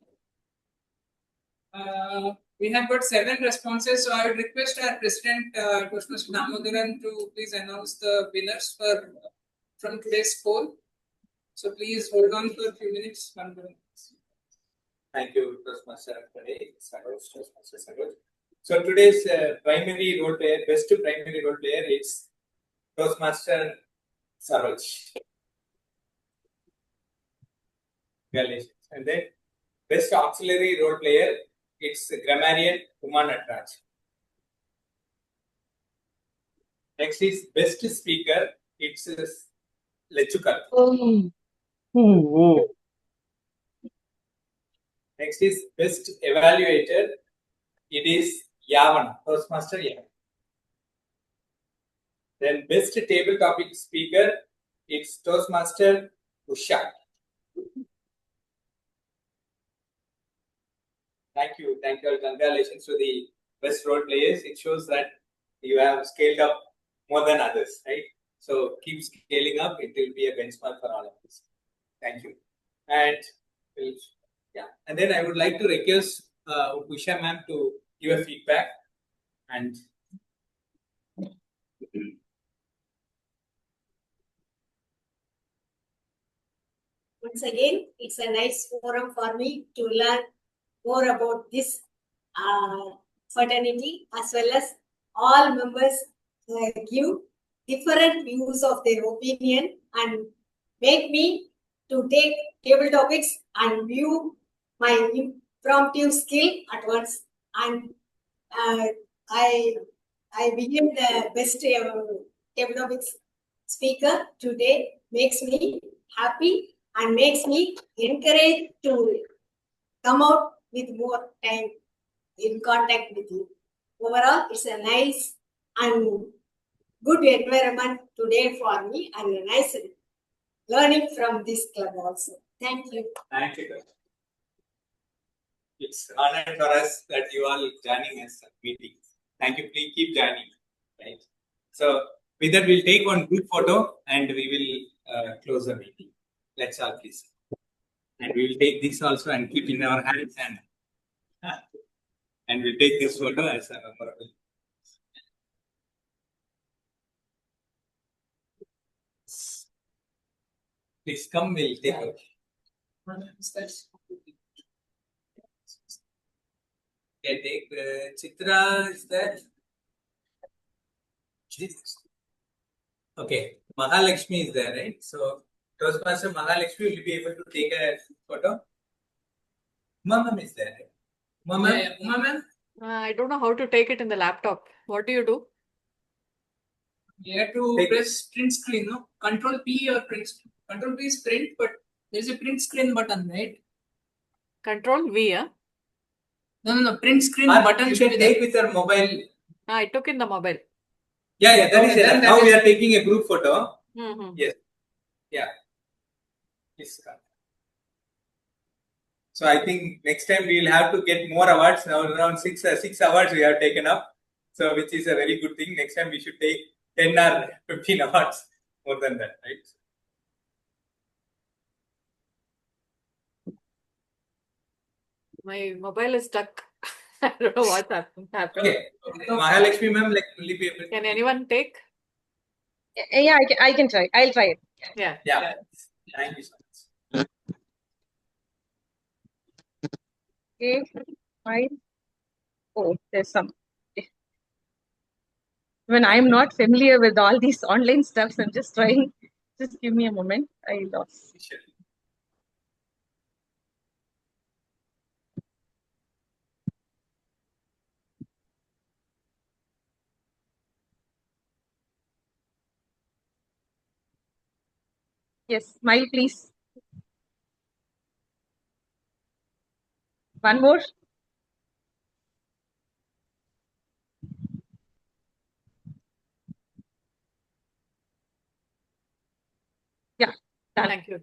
We have got 7 responses, so I would request our president, Mr. Damodaran, to please announce the winners from today's poll. So please hold on for a few minutes. Thank you, Toastmaster Saroj. So today's primary role player, best primary role player is Toastmaster Saroj. Congratulations. And then best auxiliary role player, it's grammarian Uma Natraj. Next is best speaker, it's Lechukar. Next is best evaluator, it is Yavan, Toastmaster Yavan. Then best table topic speaker, it's Toastmaster Usha. Thank you all. Congratulations to the best role players. It shows that you have scaled up more than others, right? So keep scaling up. It will be a benchmark for all of us. Thank you. And and then I would like to request Usha ma'am to give a feedback. And once again, it's a nice forum for me to learn more about this fraternity, as well as all members give different views of their opinion and make me to take table topics and view my impromptu skill at once. And I became the best table topics speaker today. Makes me happy and makes me encouraged to come out with more time in contact with you. Overall, it's a nice and good environment today for me and a nice learning from this club also. Thank you. thank you. It's an honor for us that you all joining us at meeting. Thank you. Please keep joining. Right. So with that, we'll take one group photo and we will close the meeting. Let's all please. And we will take this also and keep in our hands and we'll take this photo as a memorable. Please come, we'll take it. Okay, take Chitra is there. Okay, Mahalakshmi is there, right? So Toastmaster Mahalakshmi will be able to take a photo. Mama is there. Mama, Mama. I don't know how to take it in the laptop. What do you do? You have to press print screen, no? Control P or print screen. Control P is print, but there's a print screen button, right? Control V, huh? No. Print screen button You should can be take there. with your mobile. I took in the mobile. Yeah, that is it. Now we are taking a group photo. Mm-hmm. Yes. Yeah. Yes. So I think next time we will have to get more awards. Now around six awards we have taken up. So which is a very good thing. Next time we should take 10 or 15 awards, more than that, right? My mobile is stuck. I don't know what's happening. Okay. Mahalakshmi ma'am, like will you be able to... Can anyone take? Yeah, I can try. I'll try it. Yeah. Yeah. Thank you so much. Okay, fine. Oh, there's some. When I'm not familiar with all these online stuff, I'm just trying. Just give me a moment. I lost. Yes, smile, please. One more. Yeah, done. Thank you.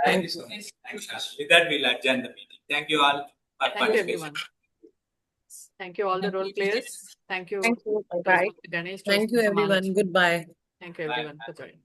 Thank you so much. Thanks, Ash. With that, we'll adjourn the meeting. Thank you all for Thank you, participation. everyone. Thank you, all the role players. Thank you, Thank you. Bye bye. Toastmaster Ganesh. Thank you, Toastmaster everyone. Mahalakshmi. Goodbye. Thank you, everyone, for joining.